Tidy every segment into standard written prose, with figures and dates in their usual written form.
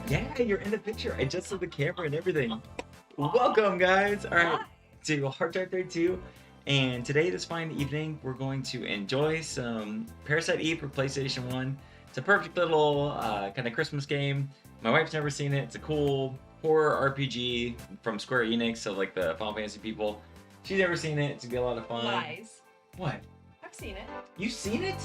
Yeah, you're in the picture. I just saw the camera and everything. Welcome, guys. All right, to Heart Drive 32. And today, this fine evening, we're going to enjoy some Parasite Eve for PlayStation 1. It's a perfect little kind of Christmas game. My wife's never seen it. It's a cool horror RPG from Square Enix, so like the Final Fantasy people. She's never seen it. It's gonna be a lot of fun. Lies. What? I've seen it. You've seen it?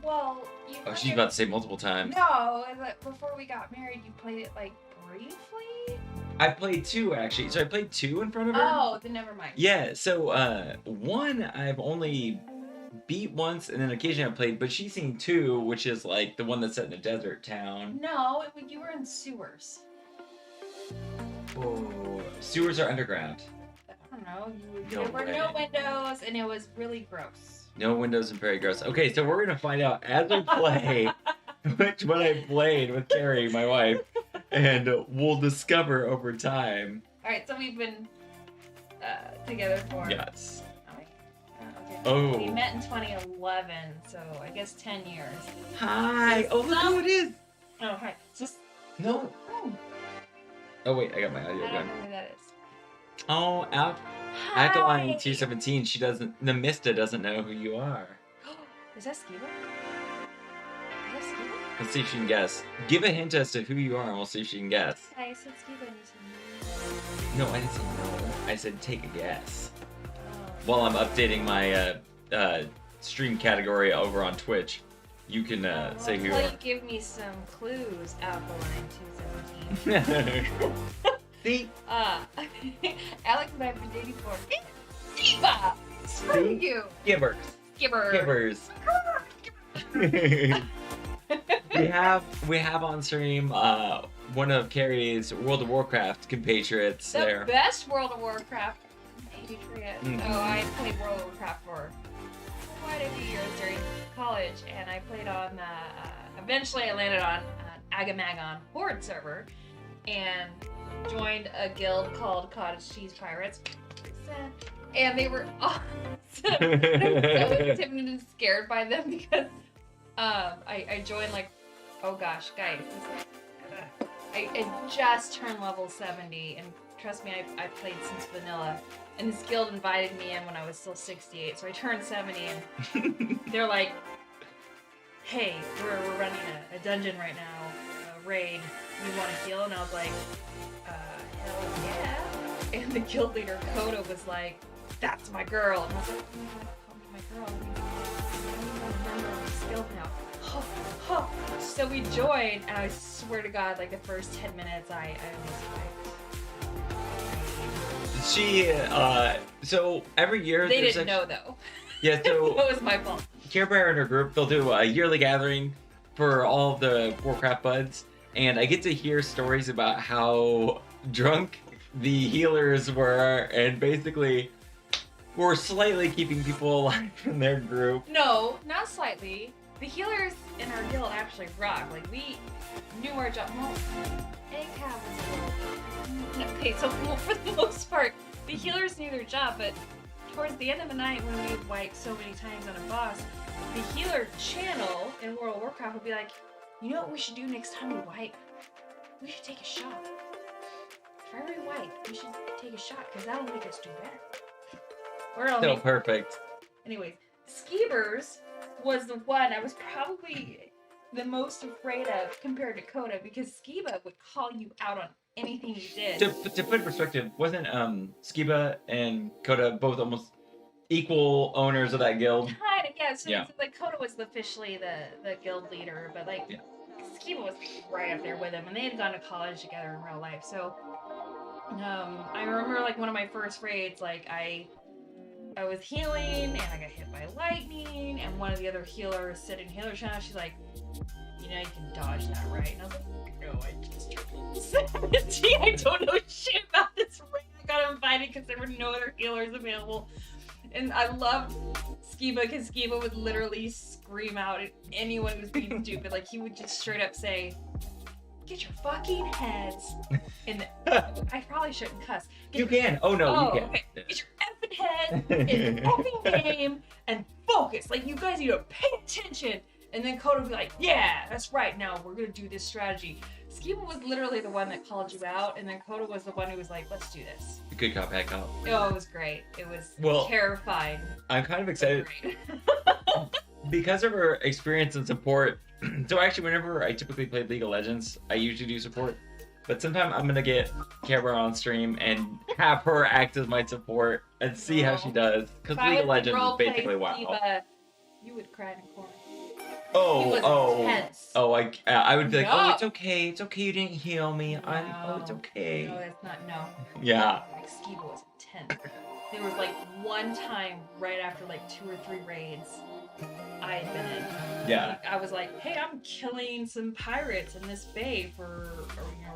Well, you. Oh, she's about to say multiple times. No, before we got married, you played it like briefly. I played 2 actually. So I played 2 in front of her. Oh, then never mind. Yeah. So 1 I've only beat once, and then occasionally I played. But she's seen 2, which is like the one that's set in a desert town. No, you were in sewers. Oh, sewers are underground. I don't know. No There were way. no windows, and it was really gross. No windows and very gross. Okay, so we're gonna find out as we play which one I played with Carrie, my wife, and we'll discover over time. All right, so we've been together for. Yes. Okay. Oh. We met in 2011, so I guess 10 years. Hi. Oh, look who it is. Oh, hi. No. Oh, Oh wait, I got my I audio don't going. know who that is. Oh, Alkaline 217. She doesn't. The Mista doesn't know who you are. Is that Skiba? Is that Skiba? Let's see if she can guess. Give a hint as to who you are, and we'll see if she can guess. I said Skiba and you said No, I didn't say no. I said take a guess. no. While I'm updating my stream category over on Twitch, you can say who you Well, are. you give me some clues, Alkaline 217. See? Alex and I have been dating for Skiba! Screw you! Givers. Gibber! Givers. we have on stream one of Carrie's World of Warcraft compatriots The there. best World of Warcraft patriot. Mhm. Oh, I played World of Warcraft for quite a few years during college, and I played on. Eventually, I landed on Agamagon Horde server, and joined a guild called Cottage Cheese Pirates. And they were awesome. I was so intimidated and scared by them because I joined like, oh gosh, guys, I just turned level 70, and trust me, I played since vanilla. And this guild invited me in when I was still 68, so I turned 70, and they're like, hey, we're running a dungeon right now, a raid, you want to heal? And I was like, hell yeah. And the guild leader, Coda, was like, that's my girl. And I was like, oh my god, call me my girl. I don't even remember my skill now. So we joined, and I swear to god, like the first 10 minutes, I almost She so every year They there's didn't know though. Yeah, so That was my fault. Care Bear and her group, they'll do a yearly gathering for all of the Warcraft buds, and I get to hear stories about how drunk the healers were, and basically were slightly keeping people alive in their group. No, not slightly. The healers in our guild actually rock. Like, we knew our job. Well, ACAB was a little paid, so for the most part, the healers knew their job, but towards the end of the night when we wiped so many times on a boss, the healer channel in World of Warcraft would be like, you know what we should do next time we wipe? We should take a shot. For every wipe, we should take a shot, because that'll make us do better. Or it'll So make... perfect. Anyways, Skeevers was the one I was probably the most afraid of compared to Coda, because Skiba would call you out on anything you did. To put in perspective, wasn't Skiba and Coda both almost equal owners of that guild? Kinda, yeah. So Yeah. like Coda was officially the guild leader, but like Yeah. Skiba was right up there with him, and they had gone to college together in real life. So I remember like one of my first raids, like I was healing and I got hit by lightning, and one of the other healers sitting in healer channel, she's like, you know, you can dodge that, right? And I was like, no, I just turned 70. I don't know shit about this raid. I got invited because there were no other healers available. And I loved Skiba because Skiba would literally scream out at anyone who was being stupid. Like, he would just straight up say, get your fucking heads in the... I probably shouldn't cuss. You can. Oh no, you can. Okay. Get your effing head in the effing game and focus. Like, you guys need to pay attention. And then Coda would be like, yeah, that's right. Now we're going to do this strategy. Skiba was literally the one that called you out, and then Coda was the one who was like, "Let's do this." Good cop, bad cop. Oh, it was great. It was Well, terrifying. I'm kind of excited Great. because of her experience in support. So actually, whenever I typically play League of Legends, I usually do support. But sometime I'm gonna get Camera on stream and have her act as my support and see how she does. Because If I League of was to Legends is roleplay basically WoW. Skiba, you would cry in a corner. It Oh, was intense. I would be like, oh, No. it's okay, you didn't heal me. Oh, it's okay. No, that's not, no. Yeah. Like, Skiba was intense. There was like one time right after like 2 or 3 raids I had been in. Yeah. Like, I was like, hey, I'm killing some pirates in this bay for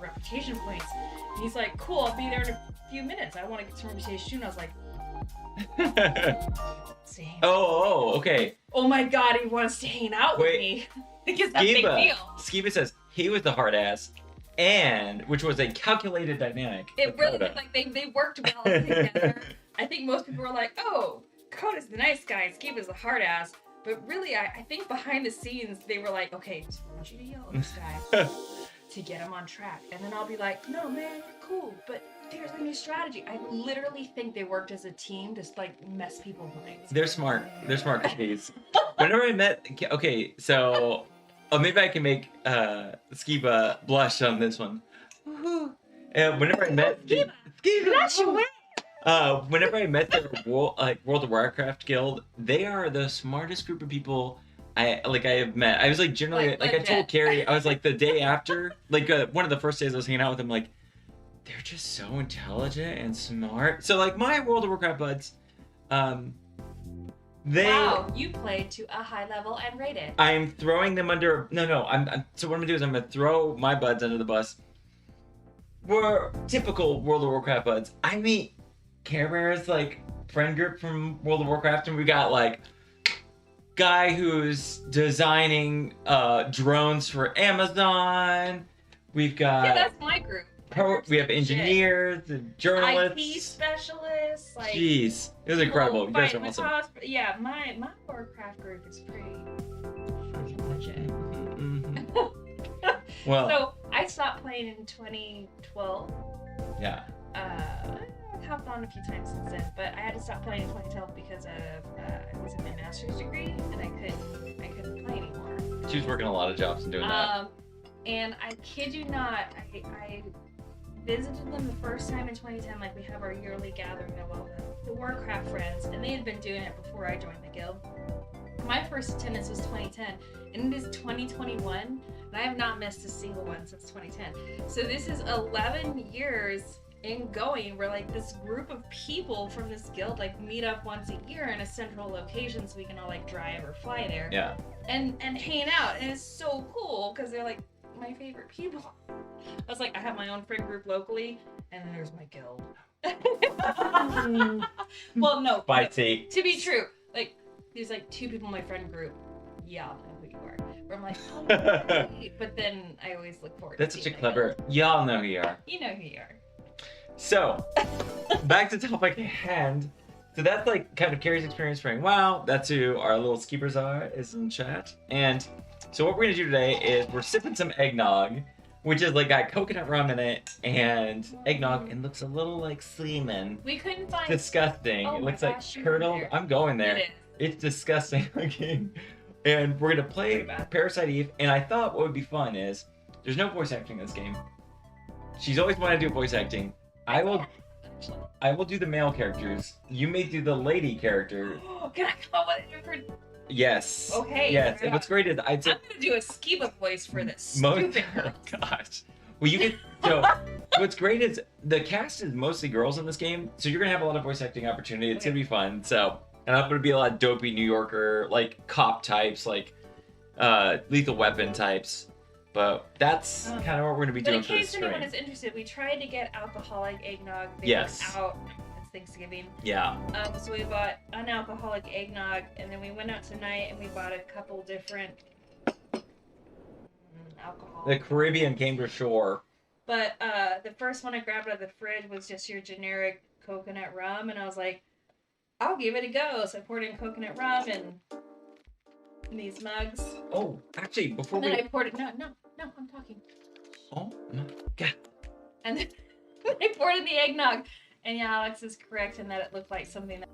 reputation points. And he's like, cool, I'll be there in a few minutes. I want to get some reputation too. And I was like, same. Oh, okay. Oh my god, he wants to hang out with me. Like, it's a big deal. Skiba says he was the hard ass, and which was a calculated dynamic. It really did, like they worked well together. I think most people were like, oh, Coda's the nice guy, and Skiba's the hard ass. But really, I think behind the scenes, they were like, okay, so I want you to yell at this guy to get him on track. And then I'll be like, no, man, you're cool, but there's a new strategy. I literally think they worked as a team to like mess people's minds. They're smart. They're smart cookies. Whenever I met, okay, so maybe I can make Skiba blush on this one. Whenever I met Skiba, whenever I met their World of Warcraft guild, they are the smartest group of people I have met. I was like generally like I told Carrie, I was like the day after, like one of the first days I was hanging out with them, like they're just so intelligent and smart. So like my World of Warcraft buds, wow, you played to a high level and rated. I'm throwing them under. No. So what I'm gonna do is I'm gonna throw my buds under the bus. We're typical World of Warcraft buds. I meet Care Bear's like friend group from World of Warcraft, and we got like guy who's designing drones for Amazon. We've got that's my group. We have engineers, journalists, IT specialists. Like, jeez, it was incredible. You guys are awesome. Yeah, my Warcraft group is pretty legit. Well, so I stopped playing in 2012. Yeah. I've hopped on a few times since then, but I had to stop playing in 2012 because I was in my master's degree and I couldn't play anymore. She was working a lot of jobs and doing that. And I kid you not, I visited them the first time in 2010. Like, we have our yearly gathering of all the Warcraft friends, and they had been doing it before I joined the guild. My first attendance was 2010, and it is 2021, and I have not missed a single one since 2010. So this is 11 years in going where like this group of people from this guild like meet up once a year in a central location so we can all like drive or fly there. Yeah. And hang out, and it's so cool because they're like my favorite people. I was like, I have my own friend group locally, and then there's my guild. Well, no. Bye, T. To be true, like there's like 2 people in my friend group. Y'all know who you are. Where I'm like, oh, great. But then I always look forward. That's to such a seeing my clever. guild. Y'all know who you are. You know who you are. So, back to topic at hand. So that's like kind of Carrie's experience playing WoW. That's who our little skeepers are, is in chat. And so what we're gonna do today is we're sipping some eggnog, which is like got coconut rum in it and eggnog, and looks a little like semen. We couldn't find. Disgusting. Oh It my looks gosh, like you were curdled. there. I'm going there. It is. It's disgusting looking. And we're gonna play Pretty bad. Parasite Eve. And I thought what would be fun is there's no voice acting in this game. She's always wanted to do voice acting. I will do the male characters. You may do the lady character. Can I come up with a different? Yes. Okay. Yes. And what's great is I'm gonna do a Skiba voice for this stupid oh girl. gosh. Well, you get so. What's great is the cast is mostly girls in this game, so you're gonna have a lot of voice acting opportunity. It's gonna be fun. So, and I'm gonna be a lot of dopey New Yorker, like cop types, like Lethal Weapon types. But that's kind of what we're gonna be But doing in for this case anyone stream. is interested, we tried to get alcoholic eggnog. They Yes. went out. It's Thanksgiving. Yeah. So we bought unalcoholic eggnog, and then we went out tonight and we bought a couple different alcohol. The Caribbean came to shore. But the first one I grabbed out of the fridge was just your generic coconut rum, and I was like, I'll give it a go. So I poured in coconut rum in these mugs. Oh, actually, before And then we I poured it. No, I'm talking. Oh my god. And then they poured in the eggnog. And yeah, Alex is correct in that it looked like something that.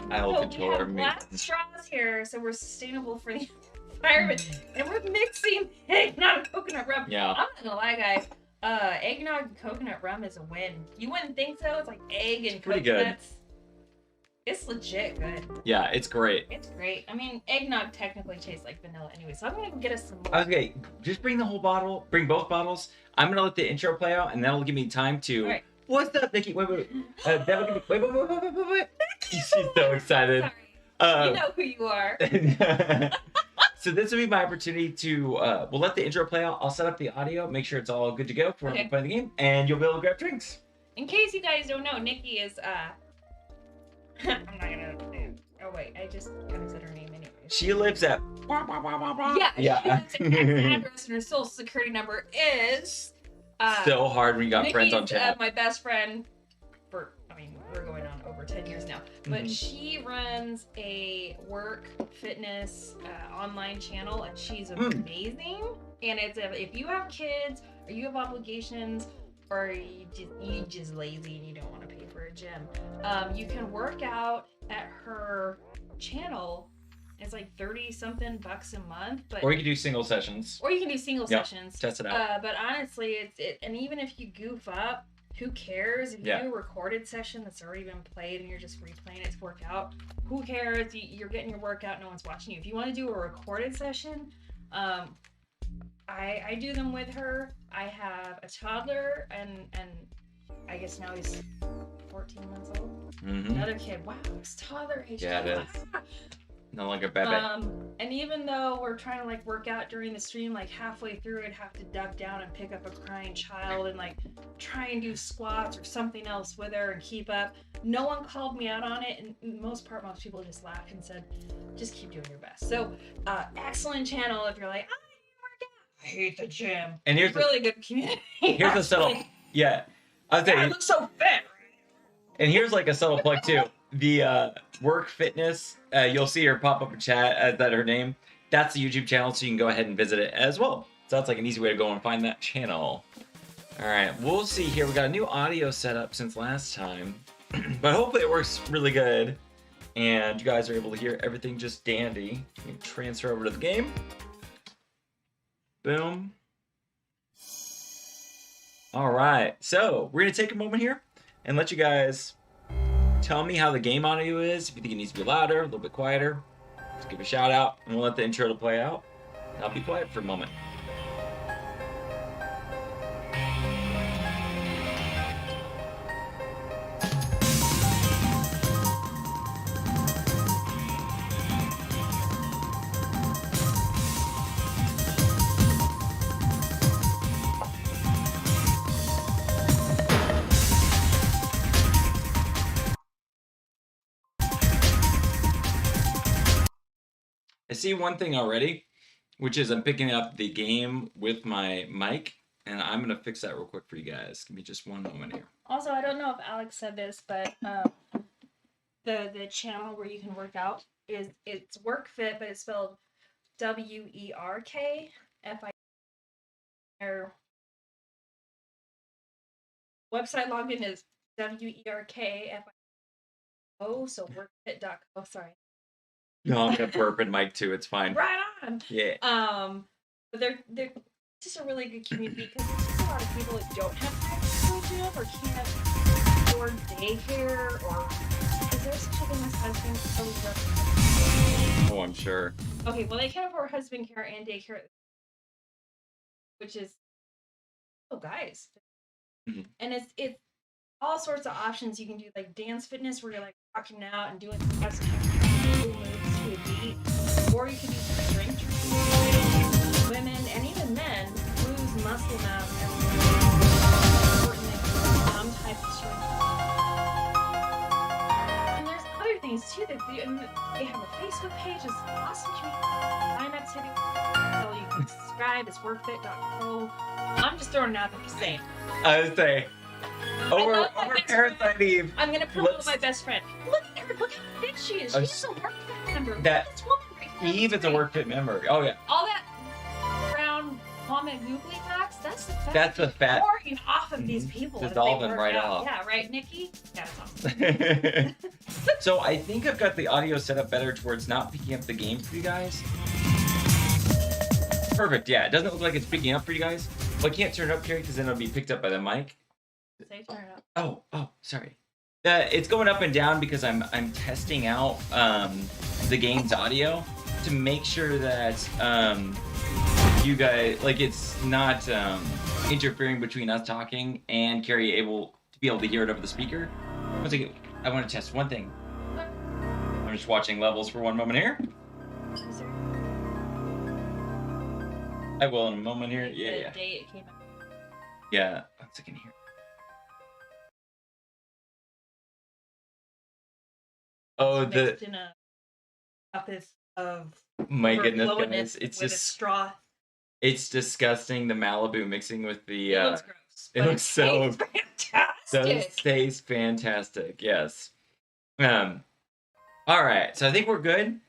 I'll So control we our have glass meat. straws here, so we're sustainable for the environment. And we're mixing eggnog and coconut rum. Yeah. I'm not gonna lie, guys. Eggnog and coconut rum is a win. You wouldn't think so. It's like egg and pretty good. coconuts. It's legit good. Yeah, it's great. It's great. I mean, eggnog technically tastes like vanilla anyway, so I'm gonna get us some more. Okay, just bring the whole bottle. Bring both bottles. I'm gonna let the intro play out, and that'll give me time to. All right. What's up, Nikki? Wait. That'll give me. Wait. She's so excited. Sorry. You know who you are. So this will be my opportunity to. We'll let the intro play out. I'll set up the audio, make sure it's all good to go for Okay. playing the game, and you'll be able to grab drinks. In case you guys don't know, Nikki is I'm not gonna. Oh wait, I just kind of said her name anyway. She lives at. Yeah. She lives at X address, and her social security number is. So hard when you got Nikki's, friends on chat. My best friend. We're going on over 10 years now, but Mhm. she runs a work fitness online channel, and she's amazing. And it's if you have kids or you have obligations, or you just lazy and you don't want to pay for a gym, you can work out at her channel. It's like 30 something bucks a month, but Or you can do single sessions. or you can do single Yep. sessions. Test it out. But honestly, and even if you goof up, who cares? If you do a recorded session that's already been played and you're just replaying it to work out, who cares? You're getting your workout, no one's watching you. If you want to do a recorded session, I do them with her. I have a toddler, and I guess now he's 14 months old. Mm-hmm. Another kid. Wow, it's toddler age. Yeah, it is. No longer bebe. And even though we're trying to like work out during the stream, like halfway through, I'd have to duck down and pick up a crying child and like try and do squats or something else with her and keep up. No one called me out on it, and most people just laughed and said, "Just keep doing your best." So, excellent channel if you're like, "I need to work out. I hate the gym." And here's really good community. Here's a subtle. Yeah, I'll tell I you. look so fit. And here's like a subtle plug too. The work fitness, you'll see her pop up in chat as that her name. That's the YouTube channel, so you can go ahead and visit it as well. So that's like an easy way to go and find that channel. All right, we'll see here. We got a new audio setup since last time, but hopefully it works really good, and you guys are able to hear everything just dandy. Let me transfer over to the game. Boom. All right, so we're gonna take a moment here and let you guys tell me how the game audio is. If you think it needs to be louder, a little bit quieter, just give a shout out, and we'll let the intro to play out. I'll be quiet for a moment. I see one thing already, which is I'm picking up the game with my mic, and I'm gonna fix that real quick for you guys. Give me just one moment here. Also, I don't know if Alex said this, but the channel where you can work out it's WorkFit, but it's spelled WERKFI. Their website login is WERKFI. So workfit.co. Sorry. No, I'm gonna burp in mic too. It's fine. Right on. Yeah. But they're just a really good community because there's just a lot of people that don't have time to go to the gym or can't afford daycare, or is there such a thing as husband care? Oh, I'm sure. Okay, well they can't afford husband care and daycare, which is guys. Mm-hmm. And it's all sorts of options. You can do like dance fitness where you're like rocking out and doing moves to a beat, or you can do strength training. Women and even men lose muscle mass and some type of strength. And there's other things too that they have a Facebook page. It's an awesome community. Line activity. So you can subscribe. It's workfit.co. I'm just throwing it out there to say. I would say over Parasite Eve. I'm gonna promote my best friend. Look at her. Look how fit she is. She's a workfit member. That This woman right Eve is a work fit memory. Oh yeah. All that brown common googly packs, that's the fat. That's the fat. Pouring off of these people. Dissolve them right off. Yeah, right, Nikki? Yeah, that's awesome. So I think I've got the audio set up better towards not picking up the game for you guys. Perfect, yeah. It doesn't look like it's picking up for you guys. Well, I can't turn it up, Carrie, because then it'll be picked up by the mic. Say turn it up. Oh, sorry. It's going up and down because I'm testing out the game's audio to make sure that you guys, like, it's not interfering between us talking and Carrie able to hear it over the speaker. One second, I want to test one thing. I'm just watching levels for one moment here. I will in a moment here. Yeah. The day it came out. Yeah, one second here. Oh, Mixed in a cup of my goodness, overflowiness guys, it's with just a straw. It's disgusting. The Malibu mixing with the. It looks gross. It looks so fantastic. Does taste fantastic. Yes. All right. So I think we're good.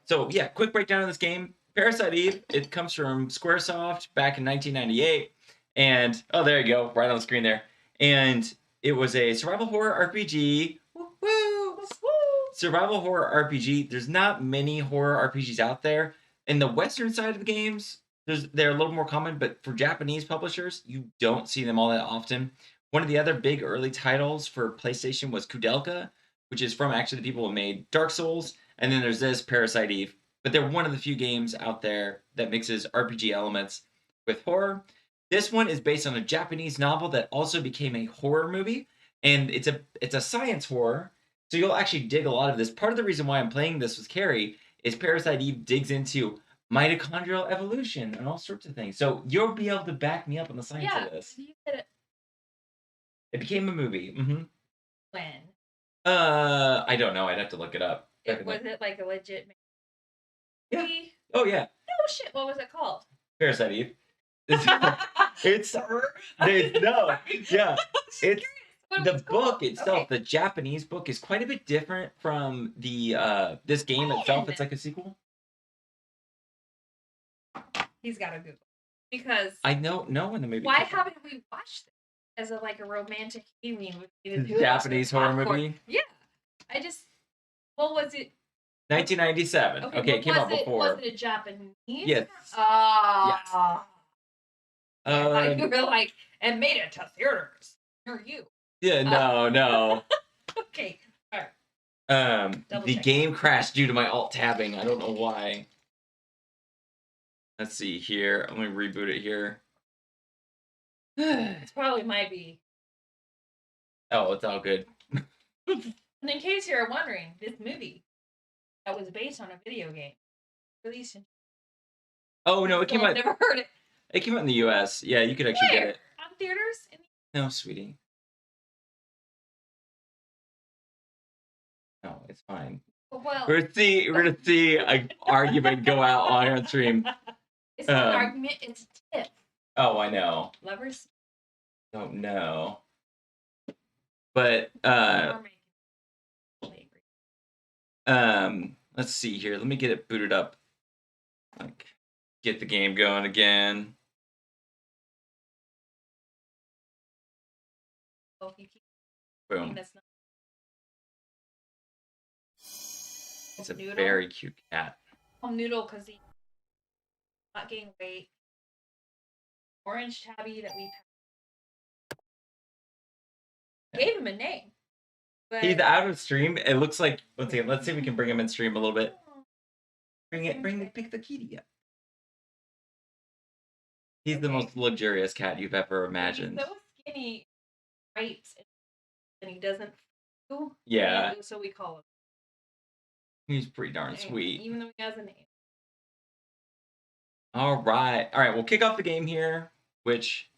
So yeah, quick breakdown of this game. Parasite Eve. It comes from SquareSoft back in 1998, and oh, there you go, right on the screen there. And it was a survival horror RPG. Woo! Survival horror RPG. There's not many horror RPGs out there. In the Western side of the games, they're a little more common, but for Japanese publishers, you don't see them all that often. One of the other big early titles for PlayStation was Kudelka, which is from actually the people who made Dark Souls. And then there's this, Parasite Eve. But they're one of the few games out there that mixes RPG elements with horror. This one is based on a Japanese novel that also became a horror movie. And it's a science horror. So you'll actually dig a lot of this. Part of the reason why I'm playing this with Carrie is Parasite Eve digs into mitochondrial evolution and all sorts of things. So you'll be able to back me up on the science of this. You said it became a movie. Mm-hmm. When? I don't know. I'd have to look it up. Was it like a legit movie? Yeah. Oh yeah. No shit. What was it called? Parasite Eve. It's no. Yeah. It's the book itself. Okay. The Japanese book is quite a bit different from the this game itself. It's like a sequel. He's got to Google because I know in the movie. Why haven't we watched it as a romantic evening with Japanese horror movie? Yeah, what was it? 1997. Okay, it came out before. Was it a Japanese? Yes. Yes. I thought you were like, and made it to theaters. You're you. Yeah, no. Okay, all right. The game crashed due to my alt tabbing. I don't know why. Let's see here. Let me reboot it here. It probably might be. Oh, it's all good. And in case you're wondering, this movie that was based on a video game released in. Oh no, it came out. I've never heard it. It came out in the U.S. Yeah, you could actually get it. On theaters? No, sweetie. No, it's fine. Well, we're gonna see an argument go out on stream. It's not an argument, it's a tip. Oh, I know. Lovers? Don't know. But let's see here. Let me get it booted up. Like, get the game going again. Boom. It's a very cute cat. Noodle, because he's not gaining weight. Orange tabby that we gave him a name. But he's out of stream. It looks like. Let's see if we can bring him in stream a little bit. Pick the kitty up. He's the most luxurious cat you've ever imagined. He's so skinny, right? And he doesn't feel. Yeah. So we call him. He's pretty darn sweet. Even though he has a name. All right. We'll kick off the game here, which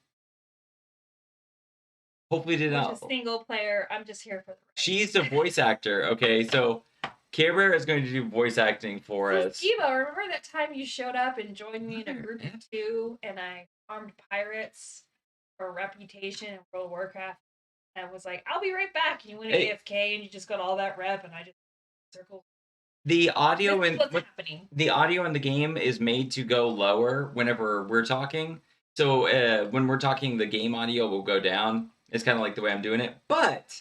hopefully did not. Which is single player. I'm just here for the. She's a voice actor. Okay, so Care Bear is going to do voice acting for us. Eva, remember that time you showed up and joined me in a group of 2, and I armed pirates for Reputation and World of Warcraft? And I was like, I'll be right back. And you went to AFK and you just got all that rep, and I just circled. The audio This is in what's happening. the audio in the game is made to go lower whenever we're talking. So when we're talking, the game audio will go down. It's kind of like the way I'm doing it. But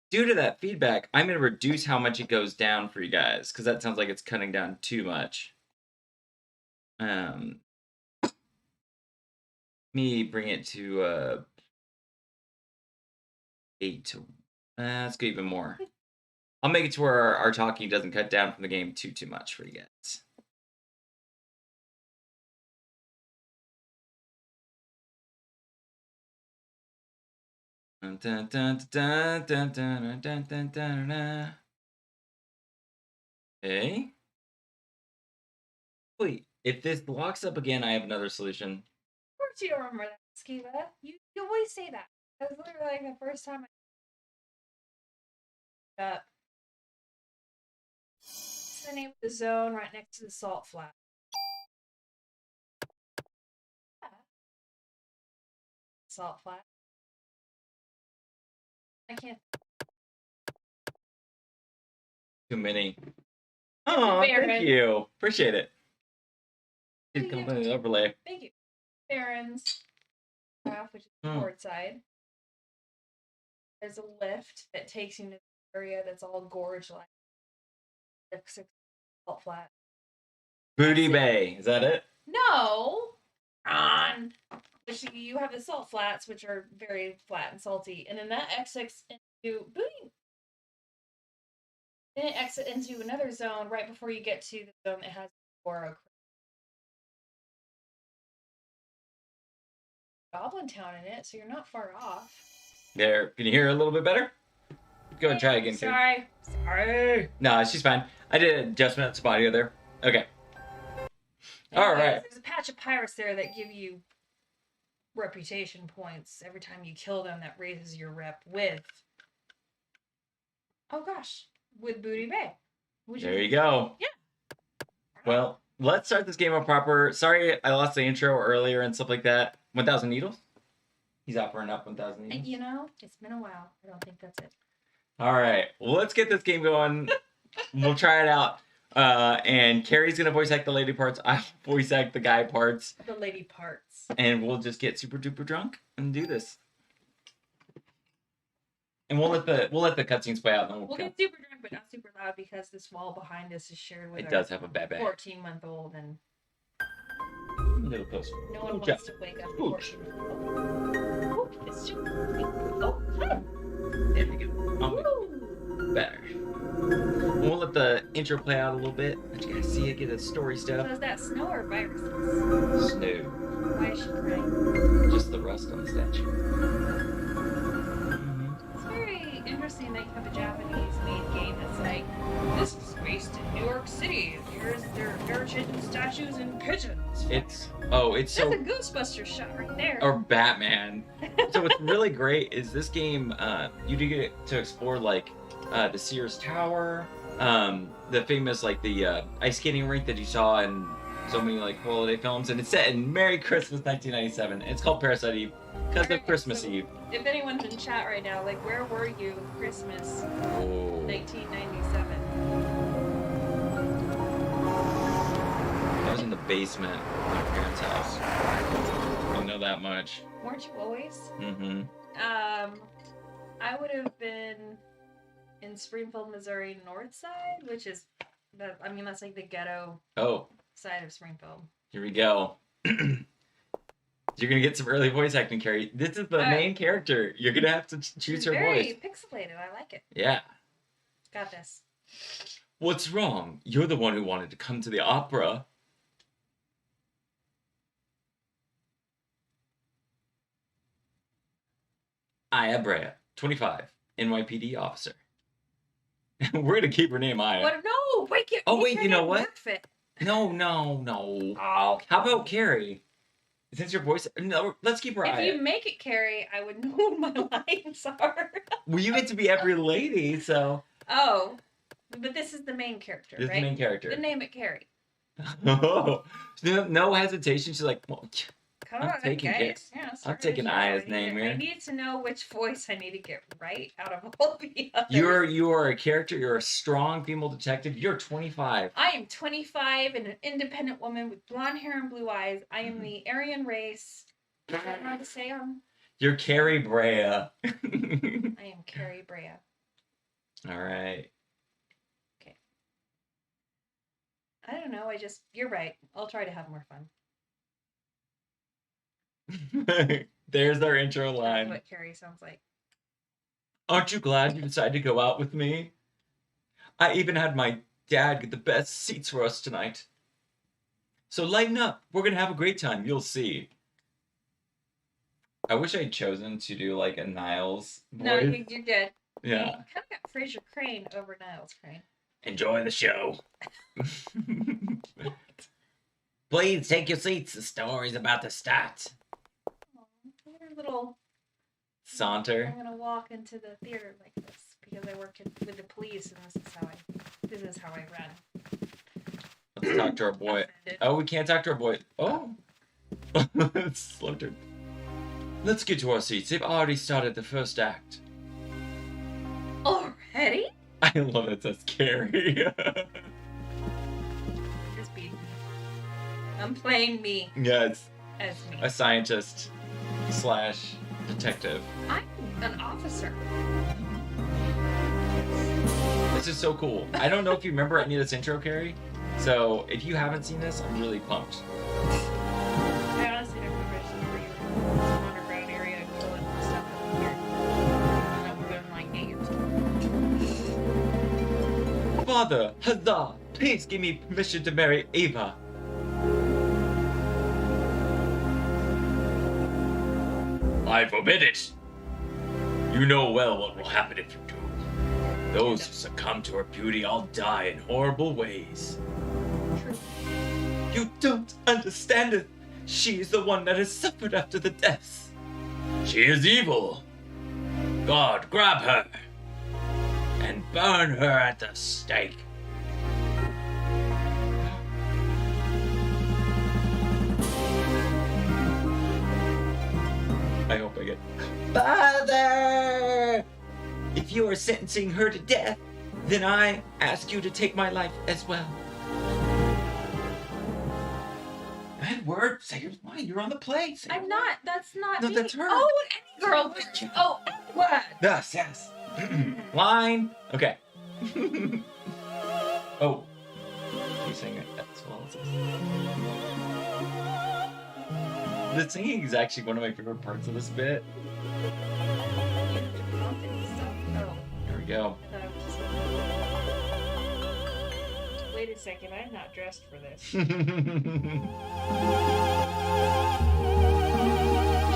due to that feedback, I'm going to reduce how much it goes down for you guys because that sounds like it's cutting down too much. Let me bring it to 8 to. Let's go even more. I'll make it to where our talking doesn't cut down from the game too much for you guys. Okay. Wait, if this locks up again, I have another solution. Of course you don't remember that, Skiva. You always say that. That was literally like the first time I up. It's the name of the zone right next to the salt flat. Yeah. Salt flat. I can't. Too many. Oh, thank you. Appreciate it. Did come with an overlay. Thank you. Barons, which is the port side. There's a lift that takes you to the area that's all gorge like. Salt flat. Booty Bay. Is that it? No. On. Which you have the salt flats, which are very flat and salty, and then that exits into booty. Then it exits into another zone right before you get to the zone that has Goblin Town in it, so you're not far off. There. Can you hear a little bit better? Go and try again. Sorry. No, she's fine. I did an adjustment to audio there. Okay. All right. There's a patch of pirates there that give you reputation points every time you kill them. That raises your rep with. Oh gosh, with Booty Bay. There you go. Yeah. Well, let's start this game up proper. Sorry, I lost the intro earlier and stuff like that. 1,000 needles. He's offering up 1,000 needles. You know, it's been a while. I don't think that's it. All right. Well, let's get this game going. We'll try it out. And Carrie's gonna voice act the lady parts. I'll voice act the guy parts. The lady parts. And we'll just get super duper drunk and do this. And we'll let the cutscenes play out. And then we'll get super drunk, but not super loud because this wall behind us is shared with. It does have a bad back. 14-month-old and. Little closer. No one wants to wake up. 14-month-old. It's just. Oh, hi. There we go. Oh, better. We'll let the intro play out a little bit. Let you guys see it, get the story stuff. So is that snow or viruses? Snow. Why is she crying? Just the rust on the statue. It's very interesting that you have a Japanese-made game that's like, this is based in New York City. Here's their heritage and statues and pigeons. That's so... That's a Ghostbusters shot right there. Or Batman. So what's really great is this game, you do get to explore, like, the Sears Tower, the famous, like, the ice skating rink that you saw in so many, like, holiday films, and it's set in Merry Christmas 1997. It's called Parasite Eve because of Christmas Eve. If anyone's in chat right now, like, where were you Christmas 1997? I was in the basement of my parents' house. I don't know that much. Weren't you always? Mm-hmm. I would have been in Springfield, Missouri, north side, which is that's like the ghetto side of Springfield. Here we go. You're gonna get some early voice acting, Carrie. This is the main character. You're gonna have to choose her voice. Very pixelated. I like it. Yeah. Got this. What's wrong? You're the one who wanted to come to the opera. Aya Brea, 25, NYPD officer. We're gonna keep her name Aya. What? No, wait. You know what? No. Oh. How about Carrie? Since your voice, no, let's keep her Aya. If you make it Carrie, I would know what my lines are. Well, you get to be every lady, so. Oh, but this is the main character, This right? is the main character. Then name it Carrie. No hesitation. She's like, well, Come I'm on, taking guys. it. Yeah, I'm start taking the show. Aya's name I here. need to know which voice I need to get right out of all the others. You are a character. You're a strong female detective. You're 25. I am 25 and an independent woman with blonde hair and blue eyes. I am the Aryan race. Is that how to say You're Carrie Brea. I am Carrie Brea. All right. I don't know. You're right. I'll try to have more fun. There's our intro That's line. what Carrie sounds like. Aren't you glad you decided to go out with me? I even had my dad get the best seats for us tonight. So lighten up. We're going to have a great time. You'll see. I wish I'd chosen to do like a Niles voice. No, you're good. Yeah. You kind of got Fraser Crane over Niles Crane. Enjoy the show. Please take your seats. The story's about to start. Little Saunter. I'm gonna walk into the theater like this because I work with the police, and this is how I run. Let's talk to our boy. Offended. Oh, we can't talk to our boy. Oh. Slow turn. Let's get to our seats. They've already started the first act. Already? I love it. That's scary. Just be. I'm playing me Yes. as me. A scientist / detective. I'm an officer. This is so cool. I don't know if you remember any of this intro, Carrie. So if you haven't seen this, I'm really pumped. I honestly don't remember. I just remember you were in some underground area killing stuff up here. And we're going like 8 years old. Father, huzzah! Please give me permission to marry Ava. I forbid it. You know well what will happen if you do. Those who succumb to her beauty all die in horrible ways. True. You don't understand it. She is the one that has suffered after the deaths. She is evil. God, grab her and burn her at the stake. I hope I get. Father! If you are sentencing her to death, then I ask you to take my life as well. Edward, say your line. You're on the plane. Say I'm your not. line. That's not No, me. that's her. Oh, any girl would. Oh, Edward. Yes, yes. Line. Okay. Oh. You sing it as well as this. The singing is actually one of my favorite parts of this bit. Oh, There we go. I thought I was just. Wait a second, I'm not dressed for this.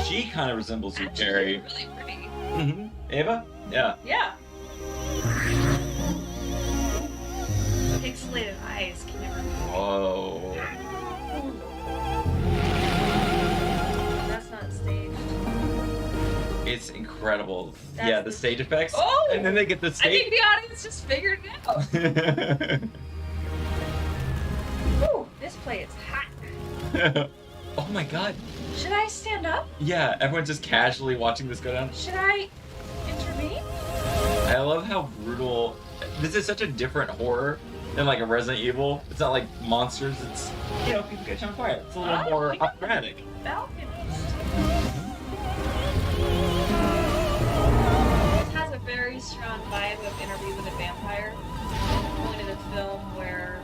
She kind of resembles you, Actually, Carrie. you're really pretty. Mm-hmm. Ava? Yeah. Yeah. Pixelated eyes can never be. Whoa. That's not staged. It's incredible. That's yeah, the the- stage effects. Oh! And then they get the I stage. think the audience just figured it out. Ooh, this play is hot. Oh my god. Should I stand up? Yeah, everyone's just casually watching this go down. Should I intervene? I love how brutal. This is such a different horror than like a Resident Evil. It's not like monsters. It's, you know, people catch on fire. It's a little more operatic. Balconies. This has a very strong vibe of Interview with a Vampire. The point of the film where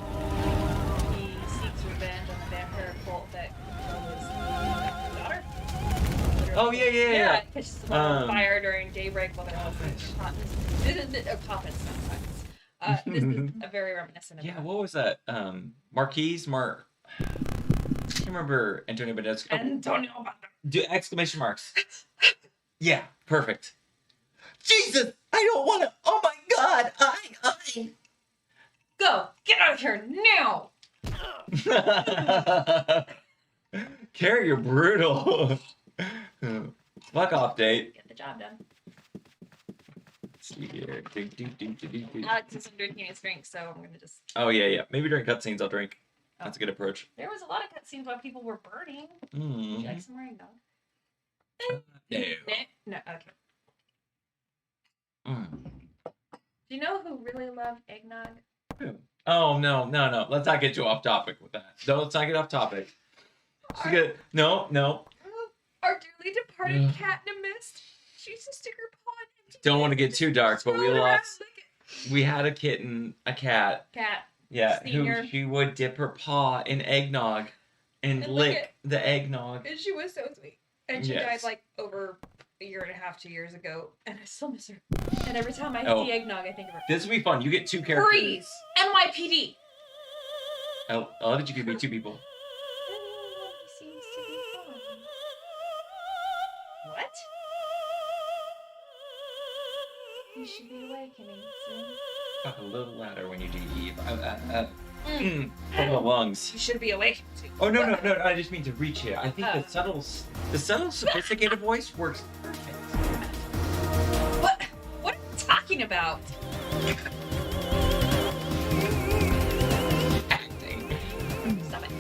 he seeks revenge on the vampire cult that killed his daughter. Oh, yeah. Yeah, it catches them on Um, fire during daybreak while they're hoping. This is coffins, not fires. This is a very reminiscent of Yeah, that. what was that? Marquise? I can't remember Antonio Banderas. Oh, Antonio Banderas. do exclamation marks. Yeah, perfect. Jesus, I don't want to. Oh my God, I. Go! Get out of here now! Carrie, you're brutal. Fuck off, date. Get the job done. Let's see here. Alex isn't drinking his drink, so I'm gonna just. Oh yeah. Maybe during cutscenes I'll drink. That's a good approach. There was a lot of cutscenes while people were burning. Would Mm. you like some more eggnog? No. No, okay. Mm. Do you know who really loved eggnog? Oh, no. Let's not get too off topic with that. No, let's not get off topic. No. Our dearly departed cat in a mist. She used to stick her paw in. Don't want to get too dark, but we Roll it around, lost. lick it. We had a cat. Cat. Yeah, Senior. who she would dip her paw in eggnog and lick the eggnog. And she was so sweet. And she Yes. died like over a year and a half, 2 years ago. And I still miss her. And every time I Oh. see eggnog, I think of her. This will be fun. You get two characters. Freeze! NYPD! I love that you can be two people. Seems to be fun. What? You should be awakening soon. Talk a little louder when you do Eve. From the lungs. You should be awake soon. Oh no! I just mean to reach here. I think the subtle, sophisticated voice works perfect. What are you talking about? Acting. Stop it.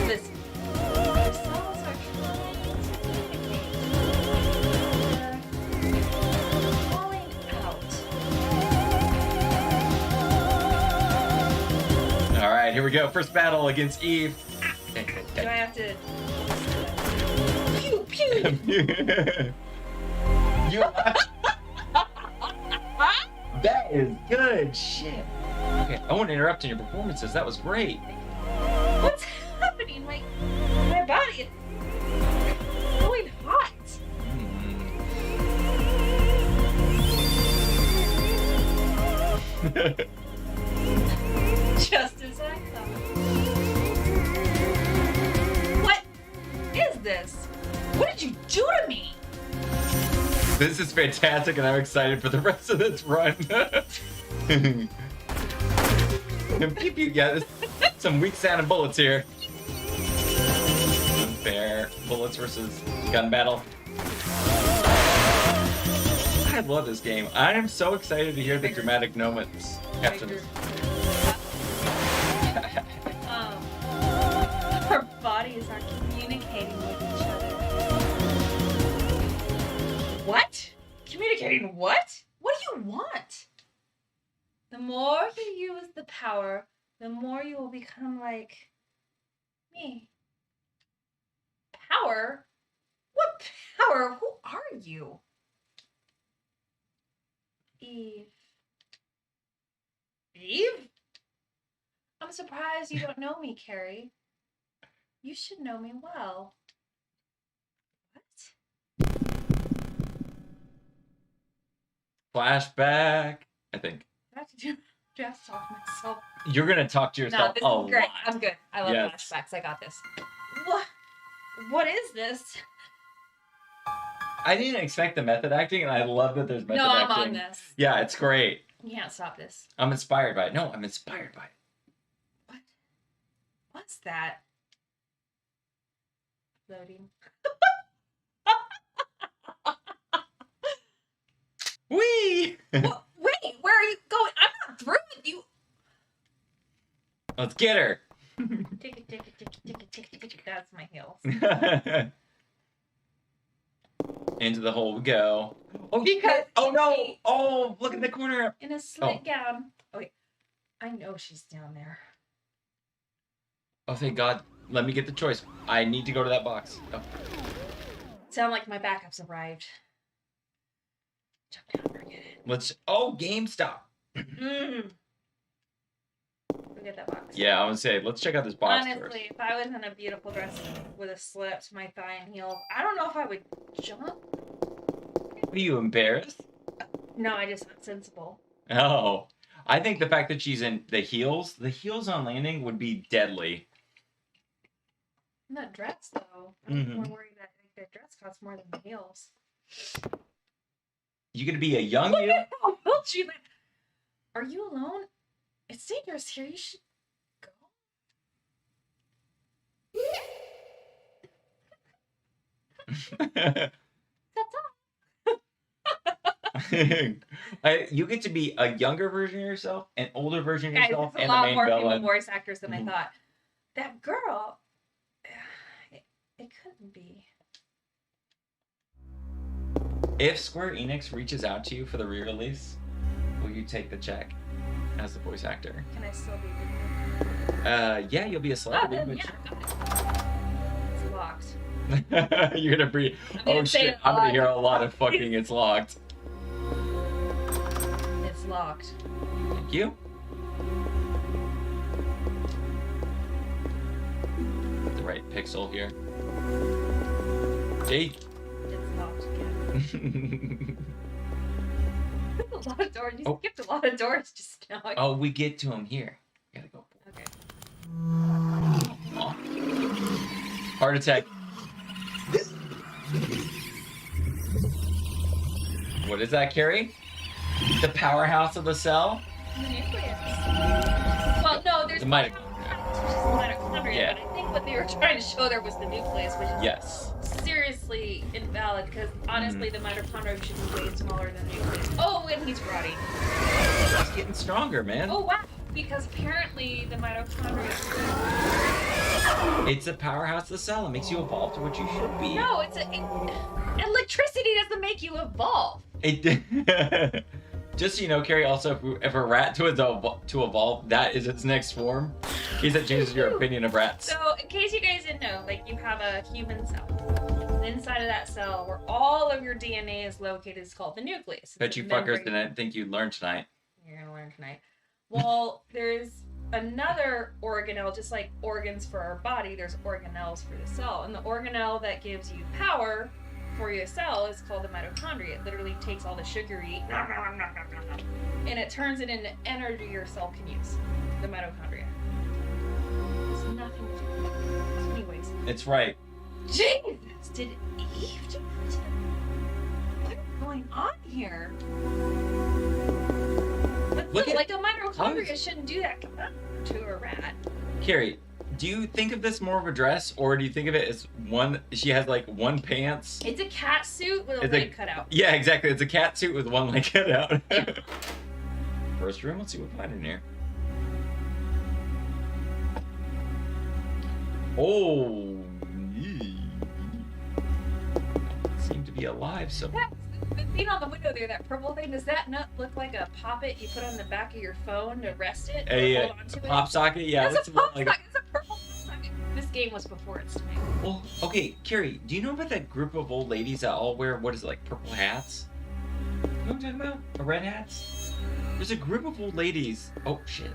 Listen. The cells are falling out. All right, here we go. First battle against Eve. Do I have to... Pew, pew! That is good shit. Okay, I won't interrupt in your performances. That was great. What's happening? My body is going hot. Just as I thought. What is this? What did you do to me? This is fantastic, and I'm excited for the rest of this run. Pew pew, yeah, some weak sounding bullets here. Unfair bullets versus gun battle. I love this game. I am so excited to hear the dramatic moments. Captain. Our bodies are communicating with each other. What? Communicating what? What do you want? The more you use the power, the more you will become like me. Power? What power? Who are you? Eve. Eve? I'm surprised you don't know me, Carrie. You should know me well. What? Flashback, I think. I have to do just talk to myself. You're gonna talk to No, yourself this a is great. lot. I'm good. I love Yes. flashbacks. I got this. What is this? I didn't expect the method acting, and I love that there's method No, I'm acting. on this. Yeah, it's great. You can't stop this. I'm inspired by it. No, I'm inspired by it. What? What's that? Loading. Whee! What? Wait, where are you going? I'm not through with you. Let's get her. Tick, tick, tick, tick, tick, tick, tick. That's my heels. Into the hole we go. Oh, Because oh no! she- Oh, look in the corner. In a slit gown. Oh, wait. I know she's down there. Oh, thank God. Let me get the choice. I need to go to that box. Oh. Sound like my backups arrived. Jump down, forget it. Let's. Oh, GameStop. Forget that box. Yeah, I would say let's check out this box Honestly, first. if I was in a beautiful dress with a slit to my thigh and heels, I don't know if I would jump. Are you embarrassed? No, I just not sensible. Oh, I think the fact that she's in the heels on landing would be deadly. I'm not dressed though. I'm more worried that the dress costs more than the heels. You gonna be a young Look you? at how built she is. Are you alone? It's dangerous here. You should go. That's all. You get to be a younger version of yourself, an older version of Guys, yourself, there's a and the lot main more female villain. voice actors than I thought. that girl. It couldn't be. If Square Enix reaches out to you for the re-release, will you take the check as the voice actor? Can I still be? Yeah, you'll be a celebrity. Oh, then, yeah, got it. It's locked. You're gonna breathe. Oh say shit! it I'm gonna loud. hear a lot of fucking. It's locked. It's locked. Thank you. Get the right pixel here. Jake. It's locked again. A lot of doors. You skipped a lot of doors just now. Oh, we get to him here. Gotta go. Okay. Aw. Heart attack. What is that, Carrie? The powerhouse of the cell? The nucleus. Well, no, there's The mitochondria, Yeah. but I think what they were trying to show there was the nucleus, which is Yes. seriously invalid because honestly, the mitochondria should be way smaller than the nucleus. Oh, and he's rotting. It's getting stronger, man. Oh wow! Because apparently the mitochondria. It's a powerhouse of the cell. It makes you evolve to what you should be. No, electricity doesn't make you evolve. It. Just so you know, Carrie, also, if a rat to evolve, that is its next form. In case that changes your opinion of rats. So, in case you guys didn't know, like you have a human cell. Inside of that cell, where all of your DNA is located, is called the nucleus. Bet you fuckers didn't think you'd learn tonight. You're gonna learn tonight. Well, there's another organelle, just like organs for our body. There's organelles for the cell, and the organelle that gives you power for your cell is called the mitochondria. It literally takes all the sugar you eat, and it turns it into energy your cell can use. The mitochondria. It's nothing to do with it. Anyways. It's right. Jesus! Did Eve do that? What's going on here? Look at- Like a mitochondria shouldn't do that to a rat. Carrie, do you think of this more of a dress, or do you think of it as one? She has like one pants. It's a cat suit with a It's leg cut out. Yeah, exactly. It's a cat suit with one leg cut out. Yeah. First room. Let's see what we find in here. Oh, seem to be alive. So. The thing on the window there, that purple thing, does that not look like a poppet you put on the back of your phone to rest it? Or hold on to A it? pop socket. Yeah, That's a pop like. socket. It's a purple pop socket. This game was before its time. Well, okay, Carrie, do you know about that group of old ladies that all wear, what is it, like purple hats? You know what I'm talking about? Or red hats? There's a group of old ladies. Oh, shit. Is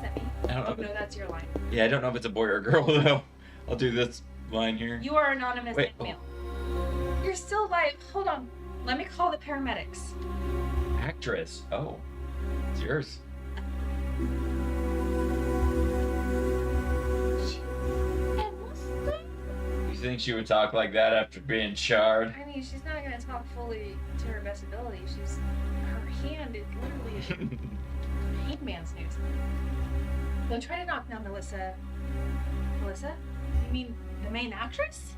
that me? I don't know. Oh, no, that's your line. Yeah, I don't know if it's a boy or a girl, though. I'll do this line here. You are anonymous Wait, and male. You're still alive. Hold on. Let me call the paramedics. Actress. Oh, it's yours. You think she would talk like that after being charred? I mean, she's not gonna talk fully to her best ability. Her hand is literally a hangman's noose. Don't try to knock now, Melissa. Melissa? You mean the main actress?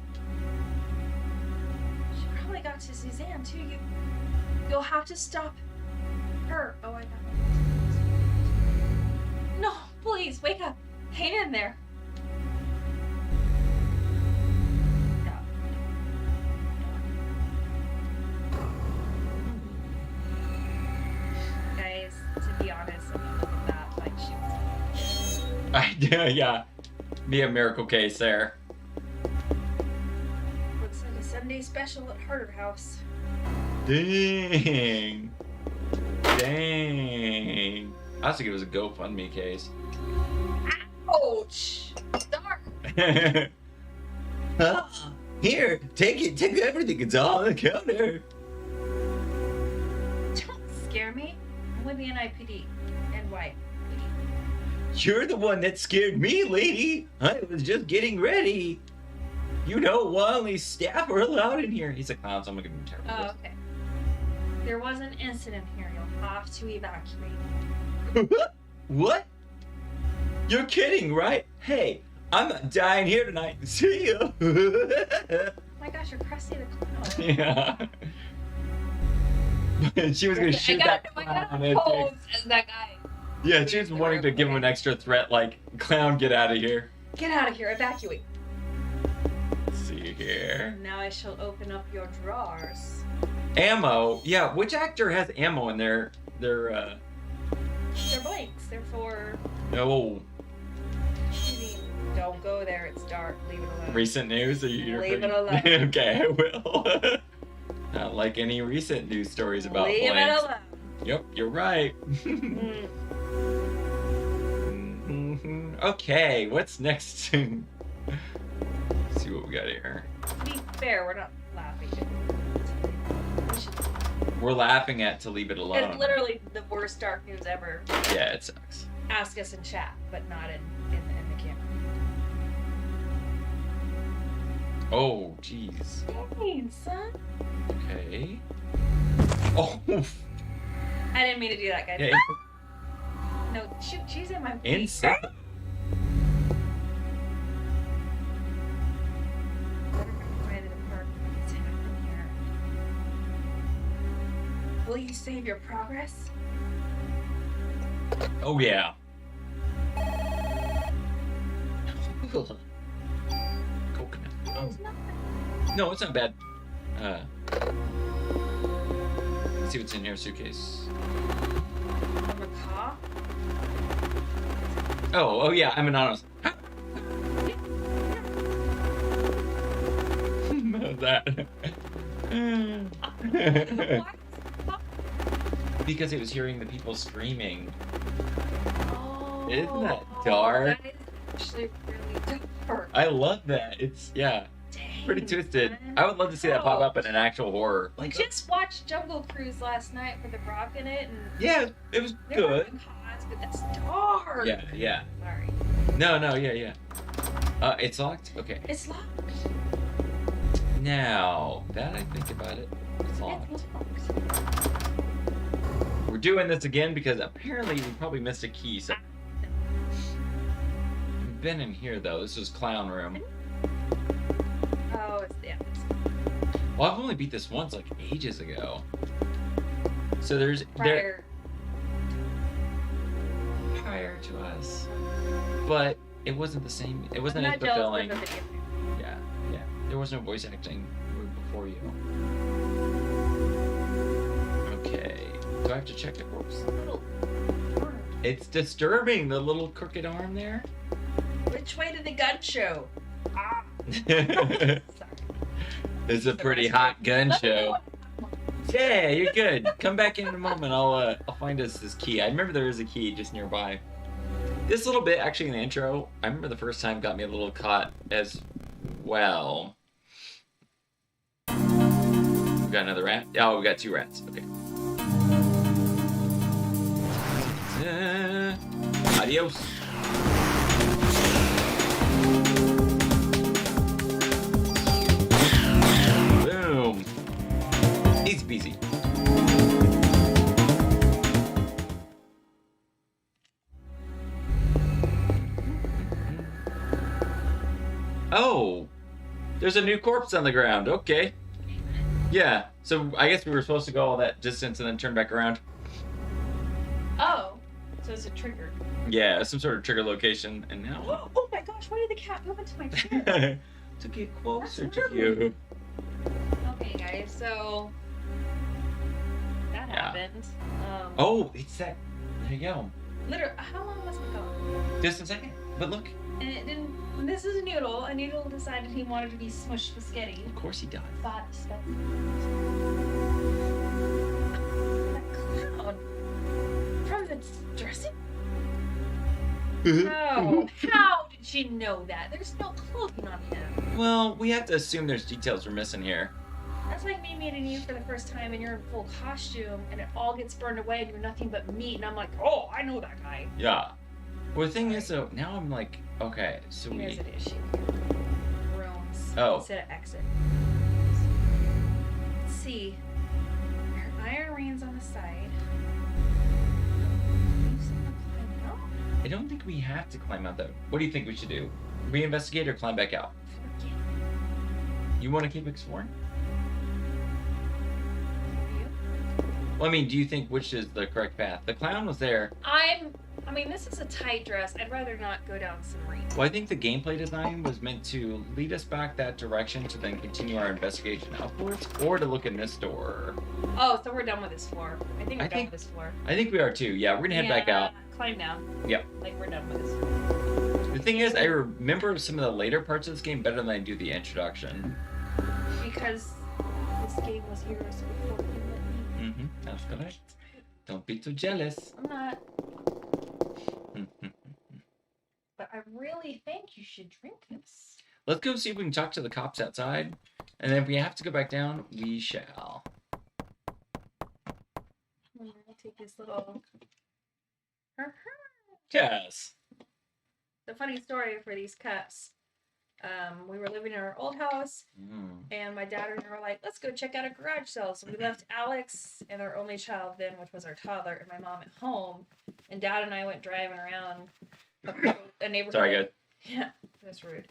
She probably got to Suzanne too. You'll have to stop her. Oh, I got it. No, please wake up. Hang in there. Guys, to be honest, I mean, look at that. Like, she was. Yeah. Be a miracle case there. Looks like a Sunday special at Harder House. Dang. Dang. I also think it was a GoFundMe case. Ouch! Darn. Here, take it. Take everything. It's all on the counter. Don't scare me. I'm with the NIPD. NYPD. You're the one that scared me, lady. I was just getting ready. You know, only staff are allowed in here. He's a clown, so I'm gonna give him a terrible. Oh, okay. There was an incident here. You'll have to evacuate. What? You're kidding, right? Hey, I'm not dying here tonight. See ya. Oh my gosh, you're Krusty the Clown. Yeah. She was gonna shoot that I clown. gotta pose as that guy. Yeah, she was wanting to give him an extra threat, like, clown, get out of here. Get out of here, evacuate. Let's see here. Now I shall open up your drawers. Ammo? Yeah, which actor has ammo in their They're blanks. They're for oh, shooting. Don't go there. It's dark. Leave it alone. recent news? Leave it alone. Okay, I will. Not like any recent news stories about Leave blanks. it alone. Yep, you're right. Mm. Okay, what's next? Let's see what we got here. To be fair, we're not laughing. We're laughing at To Leave It Alone. It's literally the worst dark news ever. Yeah, it sucks. Ask us in chat, but not in the camera. Oh, jeez. Hey, son. Okay. Oh. I didn't mean to do that, guys. Yeah. No, shoot, she's in my feet. Insane. Will you save your progress? Oh, yeah. Coconut. Oh. It's not. No, it's not bad. Let's see what's in here. Suitcase. A macaw? Oh yeah, I'm anonymous. That. Because it was hearing the people screaming. Oh, Isn't that dark? That is actually really dark. I love that. It's, yeah, Dang, pretty twisted. man. I would love to see that pop up in an actual horror. We just watched Jungle Cruise last night with The Rock in it, and Yeah, it was there were good. macaws, but that's dark. Yeah. Sorry. No, yeah. It's locked? Okay. It's locked. Now, that I think about it, it's locked. It's locked. We're doing this again because apparently we probably missed a key. So we've been in here though. This was clown room. Oh, it's yeah. Well, I've only beat this once like ages ago. So there's Prior. prior to us, but it wasn't the same. It wasn't I'm as not jealous fulfilling. of the video. Yeah. There was no voice acting before you. Okay. Do I have to check the corpse? Little arm. It's disturbing, the little crooked arm there. Which way did the gun show? Ah. It's Sorry. a pretty hot gun show. Yeah, you're good. Come back in a moment. I'll find us this key. I remember there is a key just nearby. This little bit, actually, in the intro, I remember the first time got me a little caught as well. We got another rat? Oh, we got 2 rats. Okay. Adios. Boom. Easy peasy. Oh, there's a new corpse on the ground. Okay. Yeah, so I guess we were supposed to go all that distance and then turn back around. Oh, so it's a trigger. Yeah, some sort of trigger location, and now Oh my gosh, why did the cat move into my chair? to get closer That's to rude. you. Okay, guys, so that Yeah. happened. Oh, it's that. There you go. Literally, how long was it gone? Just a second. But look, And it didn't. This is a noodle. A noodle decided he wanted to be smushed with sketty. of course he does. Thought stuff. That clown from the dressing. How? How did she know that? There's no clothing on him. Well, we have to assume there's details we're missing here. That's like me meeting you for the first time and you're in full costume and it all gets burned away and you're nothing but meat and I'm like, oh, I know that guy. Yeah. Well, the thing is, though, now I'm like, okay, so Here's we. an issue. Rooms Oh. instead of exit. Let's see. Her iron rings on the side. I don't think we have to climb out, though. What do you think we should do? Reinvestigate or climb back out? You want to keep exploring? Well, I mean, do you think which is the correct path? The clown was there. I'm I mean, this is a tight dress. I'd rather not go down some reach. Well, I think the gameplay design was meant to lead us back that direction to then continue our investigation upwards, or to look in this door. Oh, so we're done with this floor. I think we're done with this floor. I think we are too. Yeah, we're gonna head back out. Climb down. Yep. Like we're done with this floor. The thing is, I remember some of the later parts of this game better than I do the introduction. Because this game was yours before you met me. Mm-hmm. That's correct. Don't be too jealous. I'm not. But I really think you should drink this. Let's go see if we can talk to the cops outside. And then if we have to go back down, we shall. I'll take this little... Yes. The funny story for these cups. We were living in our old house, and my dad and I were like, let's go check out a garage sale. So we left Alex and our only child then, which was our toddler, and my mom at home. And Dad and I went driving around a neighborhood. Sorry, guys. Yeah, that's rude.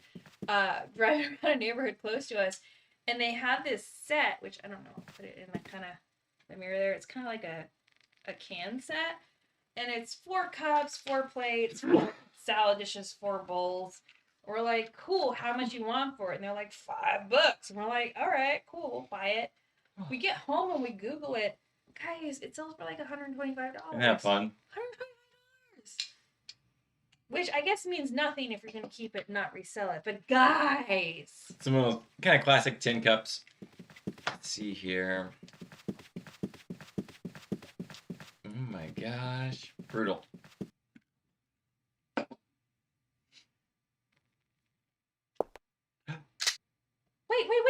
Driving around a neighborhood close to us, and they had this set, which I don't know, put it in the kind of the mirror there. It's kind of like a can set, and it's 4 cups, 4 plates, 4 salad dishes, 4 bowls. We're like, cool, how much you want for it? And they're like, $5. And we're like, all right, cool, we'll buy it. We get home and we Google it. Guys, it sells for like $125. Isn't that fun? $125. Which I guess means nothing if you're going to keep it and not resell it. But guys. Some of those kind of classic tin cups. Let's see here. Oh my gosh. Brutal.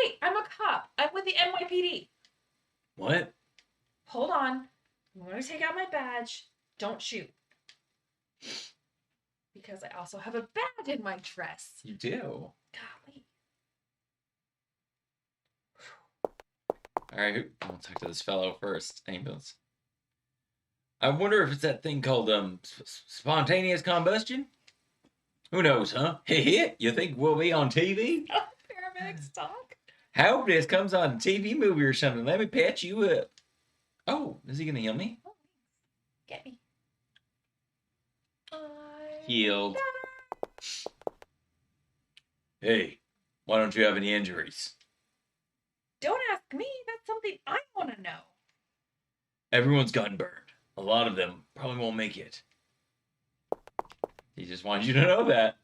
Wait. I'm a cop. I'm with the NYPD. What? Hold on. I'm going to take out my badge. Don't shoot. Because I also have a badge in my dress. You do? Golly. Alright, I'll talk to this fellow first. Ambulance. I wonder if it's that thing called spontaneous combustion? Who knows, huh? Hey, you think we'll be on TV? Oh, paramedics talk. Hope this comes on a TV movie or something. Let me patch you up. Oh, is he gonna heal me? Oh, get me. Healed. Hey, why don't you have any injuries? Don't ask me. That's something I want to know. Everyone's gotten burned. A lot of them probably won't make it. He just wants you to know that.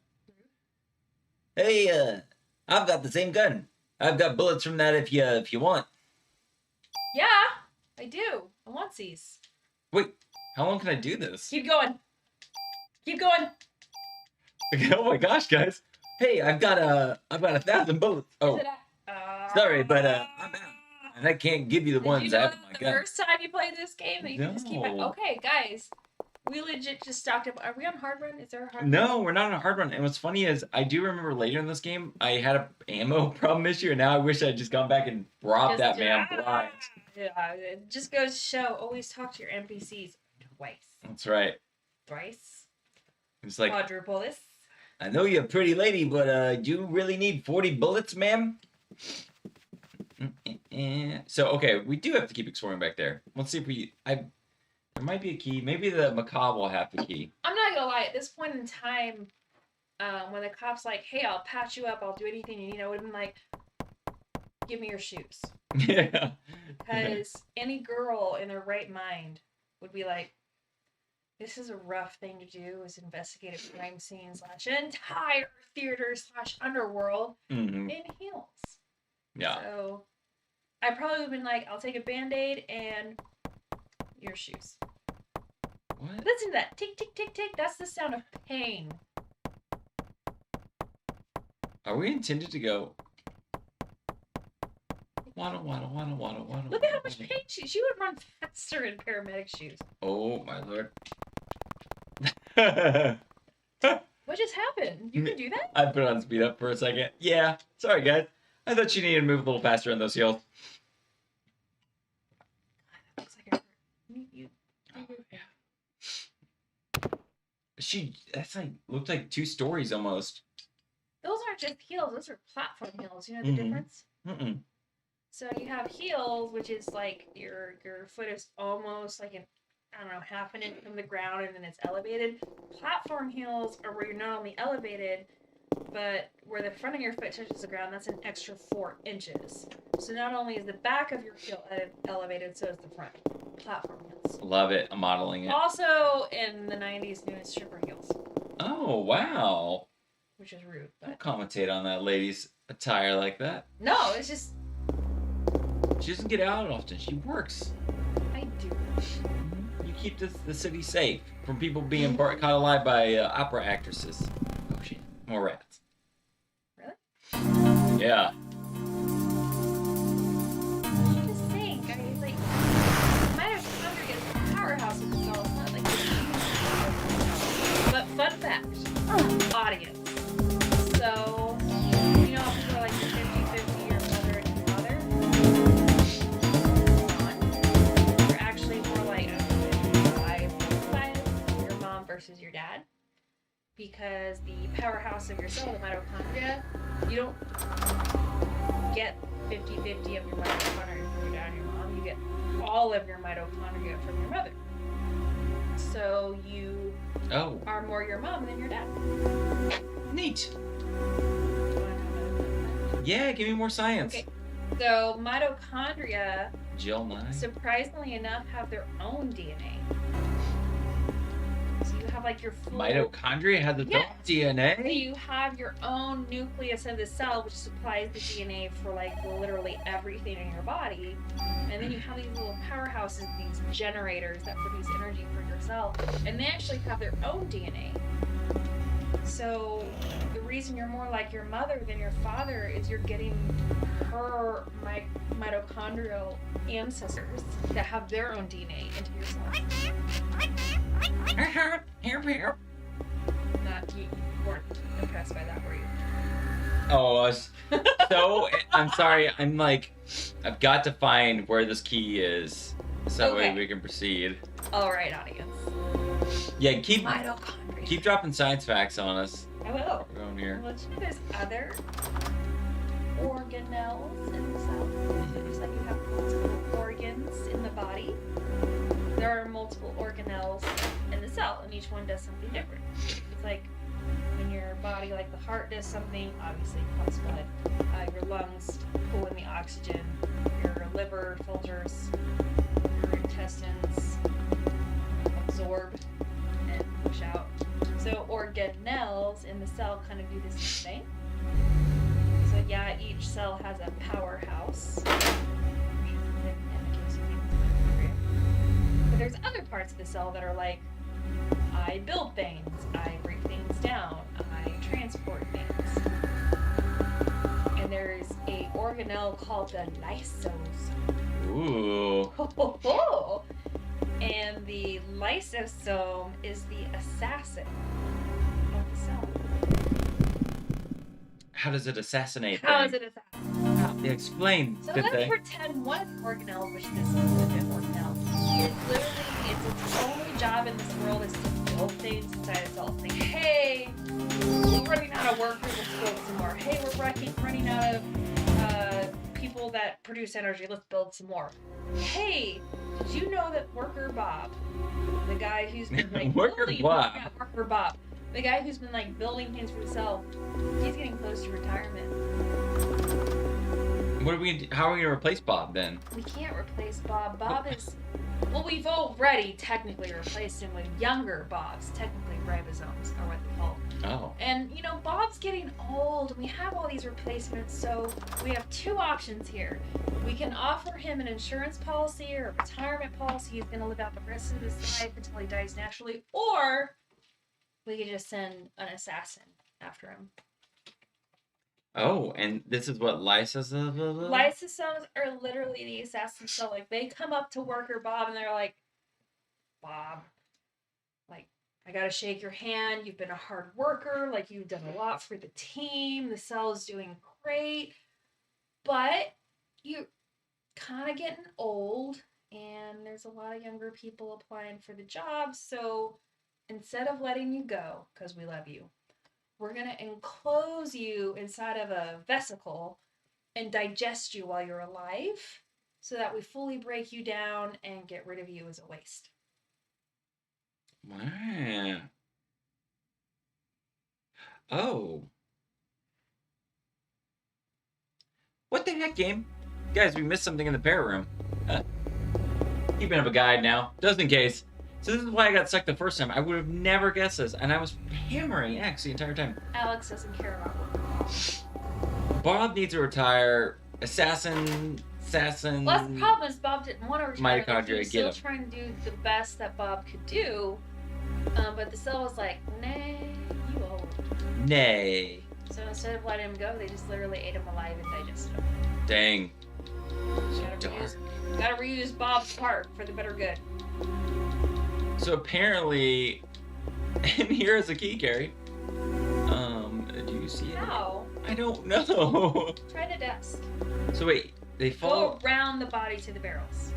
Hey, I've got the same gun. I've got bullets from that if you want. Yeah, I do. I want these. Wait, how long can I do this? Keep going. Keep going. Oh my gosh, guys. Hey, I've got 1,000 bullets. Oh, sorry, but I'm out. And I can't give you the ones I have in my the gun. first time you played this game that you can just keep it. Okay, guys. We legit just stocked up. Are we on hard run? Is there a hard run? No, we're not on a hard run. And what's funny is I do remember later in this game I had a ammo problem issue, and now I wish I'd just gone back and robbed that man blind. Yeah, it just goes to show, always talk to your NPCs twice. That's right. Thrice. It's like, quadruple this. I know you're a pretty lady, but do you really need 40 bullets, ma'am? So, okay, we do have to keep exploring back there. Let's see if there might be a key. Maybe the macabre will have the key. I'm not gonna lie, at this point in time, when the cop's like, hey, I'll patch you up, I'll do anything you need, I would have been like, give me your shoes. Yeah. Because any girl in their right mind would be like, this is a rough thing to do, is investigate a crime scene / entire theater / underworld in heels. Yeah. So I probably would have been like, I'll take a Band-Aid and your shoes. What? Listen to that. Tick, tick, tick, tick. That's the sound of pain. Are we intended to go? Waddle, waddle, waddle, waddle, waddle. Look at how much pain she would run faster in paramedic shoes. Oh, my lord. What just happened? You can do that? I put on speed up for a second. Yeah. Sorry, guys. I thought you needed to move a little faster on those heels. That looks like you. That's like, looked like 2 stories almost. Those aren't just heels, those are platform heels. You know the difference? Mm-mm. So you have heels, which is like your foot is almost like an I don't know, half an inch from the ground and then it's elevated. Platform heels are where you're not only elevated, but where the front of your foot touches the ground, that's an extra 4 inches. So not only is the back of your heel elevated, so is the front. Platform heels. Love it. I'm modeling it. Also in the 90s, known as stripper heels. Oh, wow. Which is rude, Don't but... commentate on that lady's attire like that. No, it's just... She doesn't get out often. She works. I do. You keep the city safe from people being caught alive by opera actresses. Oh, shit. More rats. Really? Yeah. Just think, I mean, like... Mitochondria is the powerhouse of the cell. It's not like... But fun fact. Audience. So, you know, people are like you're 50-50, your mother and your father. You're actually more like 55, your mom versus your dad. Because the powerhouse of your cell, the mitochondria, you don't get 50-50 of your mitochondria from your dad and your mom. You get all of your mitochondria from your mother. So you are more your mom than your dad. Neat. Yeah, give me more science. Okay. So mitochondria, Jill Nye. surprisingly enough, have their own DNA. So you have like your full... Mitochondria has its own So DNA? you have your own nucleus of the cell, which supplies the DNA for like literally everything in your body. And then you have these little powerhouses, these generators that produce energy for your cell. And they actually have their own DNA. So the reason you're more like your mother than your father is you're getting her mitochondrial ancestors that have their own DNA into your cell. Not you weren't impressed by that, were you? Oh, I'm sorry. I'm like, I've got to find where this key is, so that way we can proceed. All right, audience. Yeah, keep Mitochondria. dropping science facts on us. I will. We're going here. Well, you know there's other organelles in the cell. Just like you have multiple organs in the body, there are multiple organelles in the cell, and each one does something different. It's like in your body, like the heart does something, obviously pumps blood. Your lungs pull in the oxygen. Your liver filters. Your intestines absorb and push out. So organelles in the cell kind of do the same thing. So yeah, each cell has a powerhouse. But there's other parts of the cell that are like, I build things, I break things down, I transport things. And there's a organelle called the lysosome. Ooh. And the lysosome is the assassin of the cell. How does it assassinate? How is it assassin? Yeah, explain. So did let's they? pretend one of the organelles, which this is a legit organelle, is literally its only job in this world is to build things inside itself. Like, hey, we're running out of workers, let's build some more. Hey, we're running out of people that produce energy, let's build some more. Hey, did you know that Worker Bob, the guy who's been like Worker Bob. Yeah, Worker Bob, the guy who's been like building things for himself, he's getting close to retirement. How are we gonna replace Bob then? We can't replace Bob. Bob is... Well, we've already technically replaced him with younger Bobs. Technically, ribosomes are what they call them. Oh. And, you know, Bob's getting old, and we have all these replacements, so we have two options here. We can offer him an insurance policy or a retirement policy. He's going to live out the rest of his life until he dies naturally. Or we could just send an assassin after him. Oh, and this is what lysosomes. Lysosomes are literally the assassin cell. Like, they come up to Worker Bob and they're like, Bob, like, I gotta shake your hand. You've been a hard worker. Like, you've done a lot for the team. The cell is doing great. But you're kind of getting old, and there's a lot of younger people applying for the job. So instead of letting you go, because we love you, we're going to enclose you inside of a vesicle and digest you while you're alive so that we fully break you down and get rid of you as a waste. Wow. Oh. What the heck, game? Guys, we missed something in the parrot room. Keeping up a guide now, just in case. So this is why I got stuck the first time. I would have never guessed this, and I was hammering X the entire time. Alex doesn't care about work. Bob needs to retire. Assassin. Well, that's the problem is Bob didn't want to retire. Mitochondria, He was get still him. trying to do the best that Bob could do. But the cell was like, nay, you old. Nay. So instead of letting him go, they just literally ate him alive and digested him. Dang. Gotta reuse Bob's part for the better good. So apparently, and here is a key, Carrie. Do you see it? How? I don't know. Try the desk. So wait, they fall. Go around the body to the barrels.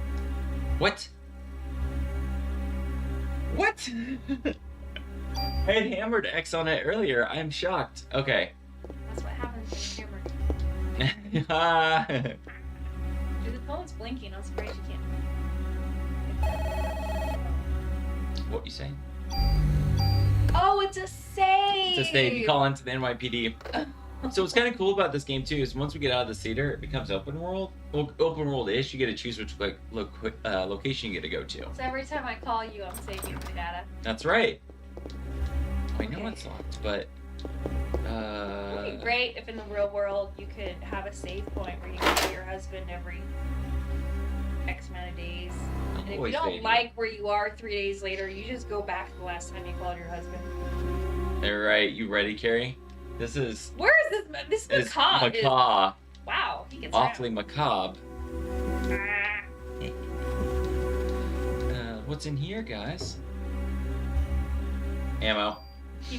What? What? I had hammered X on it earlier. I'm shocked. Okay. That's what happens when you hammer. Dude, the phone's blinking. I'm surprised you can't. What you saying? Oh, it's a save! It's a save. You call into the NYPD. So what's kind of cool about this game too is once we get out of the theater, it becomes open world. Well, open world-ish. You get to choose which location you get to go to. So every time I call you, I'm saving my data. That's right. I Okay. know it's locked, but It'd be great if in the real world you could have a save point where you can call your husband every X amount of days. And if you always don't dating. like where you are 3 days later, you just go back to the last time you called your husband. All right, you ready, Carrie? This is Where is this? This macabre is... macabre. Wow, he gets Awfully macabre. around. What's in here, guys? Ammo.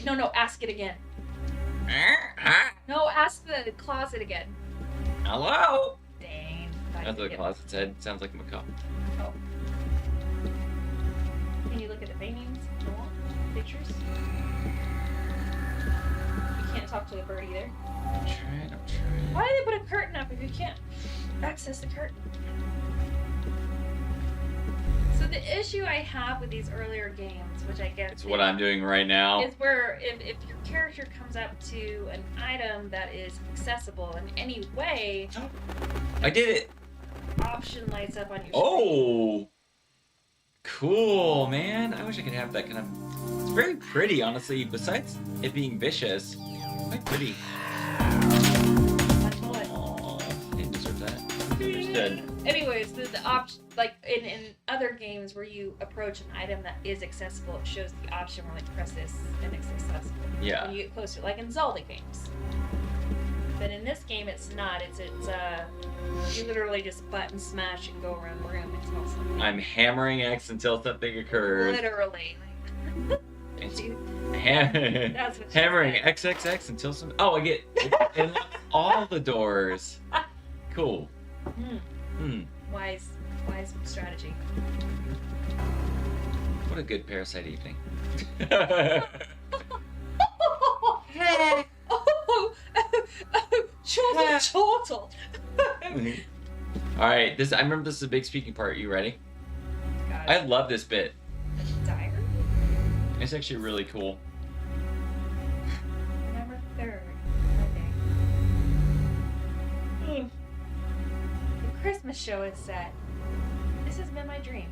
No, ask it again. No, ask the closet again. Hello? Dang. That's what the closet said. Sounds like macabre. Oh. Can you look at the paintings? No? Pictures? You can't talk to the bird either. I'm trying. Why do they put a curtain up if you can't access the curtain? So the issue I have with these earlier games, which I guess It's what I'm doing right now. is where if your character comes up to an item that is accessible in any way, I did it. option lights up on your screen. Oh. Cool, man. I wish I could have that kind of... It's very pretty, honestly. Besides it being vicious, quite pretty. That's what. Aww, I didn't deserve that. Understood. Anyways, the option, like in other games where you approach an item that is accessible, it shows the option where like press this and it's accessible. Yeah. When you get closer, like in Zelda games. But in this game, it's not. It's you literally just button smash and go around the room until something. I'm hammering X until something occurs. Literally. It's That's what she hammering said. XXX until some... Oh, I get it unlocks all the doors. Cool. Wise strategy. What a good Parasite evening. Chortle. Alright, I remember this is a big speaking part. You ready? I love this bit. Diary? It's actually really cool. November 3rd. Monday. The Christmas show is set. This has been my dream.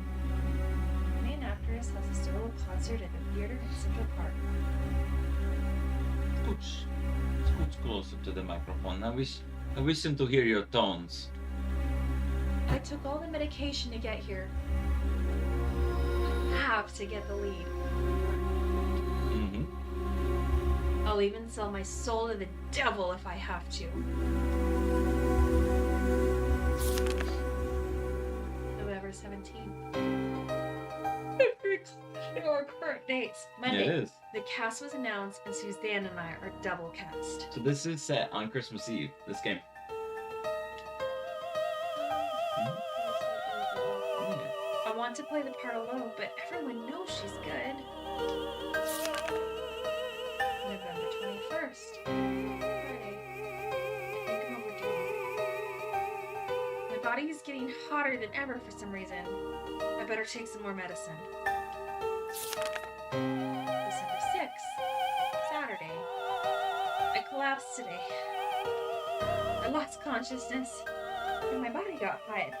The main actress has a solo concert at the theater in Central Park. Scooch closer to the microphone. I wish them to hear your tones. I took all the medication to get here. I have to get the lead. I'll even sell my soul to the devil if I have to. November 17th. Our current dates. Monday. Yeah, it is. The cast was announced, and Suzanne and I are double cast. So this is set on Christmas Eve, this game. I want to play the part alone, but everyone knows she's good. November 21st. Friday. I think I'm overdue. My body is getting hotter than ever for some reason. I better take some more medicine. consciousness, and my body got hide.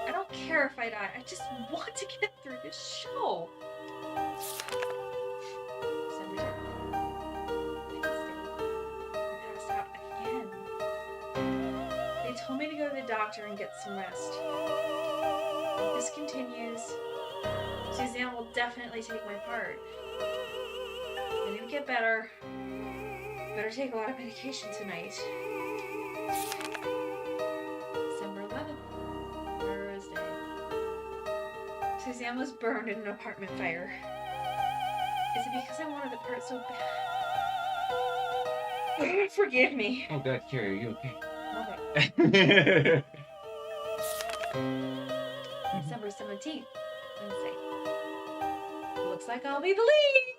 I don't care if I die. I just want to get through this show. December 10th. Next day, I passed out again. They told me to go to the doctor and get some rest. If this continues, Suzanne will definitely take my part. I need to get better. Better take a lot of medication tonight. December 11th, Thursday. Suzanne was burned in an apartment fire. Is it because I wanted the part so bad? Forgive me. Oh God, Carrie, are you okay? Okay. December 17th, Wednesday. Looks like I'll be the lead.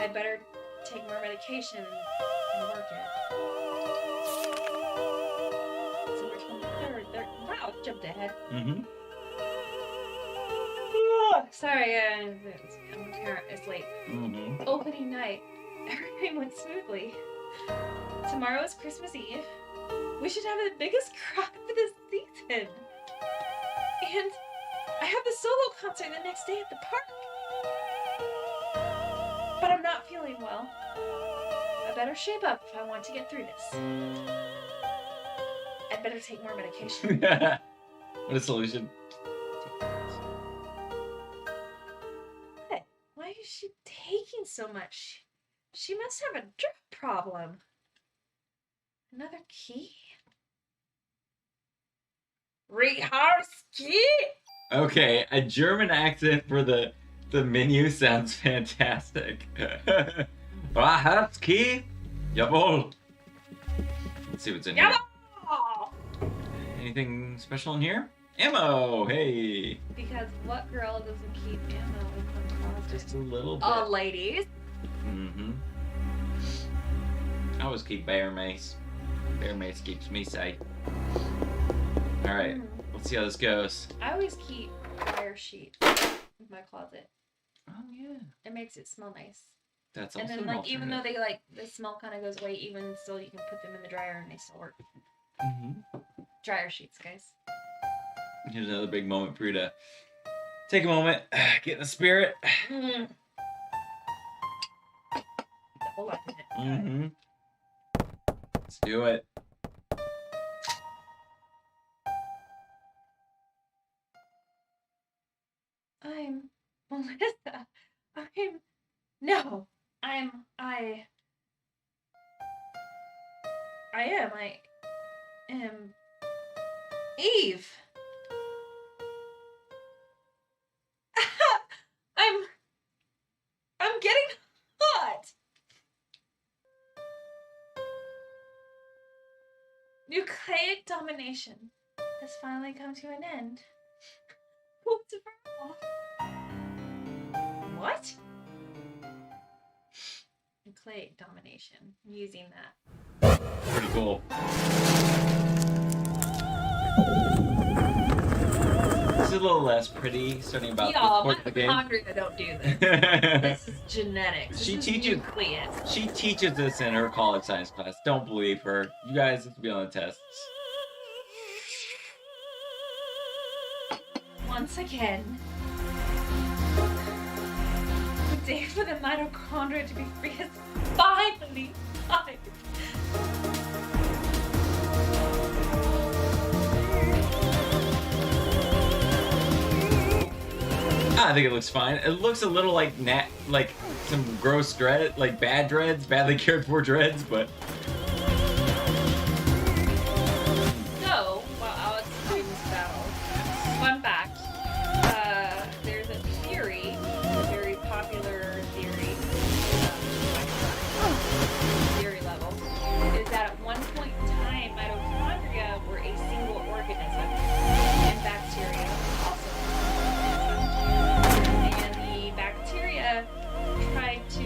I'd better take more medication and work it. December 23rd. Wow, jumped ahead. Sorry, it's late. Opening night. Everything went smoothly. Tomorrow is Christmas Eve. We should have the biggest crowd for this season. And I have the solo concert the next day at the park. But I'm not feeling well. I better shape up if I want to get through this. I'd better take more medication. What a solution. What? Why is she taking so much? She must have a drug problem. Another key? Rehearse key? Okay, a German accent for the menu sounds fantastic. Key? Jawohl. Let's see what's in here. Anything special in here? Ammo! Hey! Because what girl doesn't keep ammo in her closet? Just a little bit. Oh, ladies. I always keep bear mace. Bear mace keeps me safe. Alright, let's see how this goes. I always keep dryer sheet in my closet. Oh, yeah. It makes it smell nice. That's also and then, an like, even though alternative. the smell kind of goes away, even still, you can put them in the dryer and they still work. Mm-hmm. Dryer sheets, guys. Here's another big moment for you to take a moment, get in the spirit. Mm. The whole lot in it. Mm-hmm. Let's do it. I'm Melissa. No. I am Eve. I'm getting hot. Nucleic domination has finally come to an end. Once and for all. What? Nucleic domination. I'm using that. Pretty cool. This is a little less pretty, starting about this part of the game. I'm hungry. I don't do this. This is genetics. She This is teaches- nucleus. She teaches this in her college science class. Don't believe her. You guys have to be on the tests. Once again, the day for the mitochondria to be free has finally arrived. I think it looks fine. It looks a little like some gross dread, like bad dreads, badly cared for dreads, but So, while Alex is doing this battle, fun fact, there's a theory, a very popular theory, theory level, is that at one point in time, mitochondria were a single organism, and bacteria also. And the bacteria tried to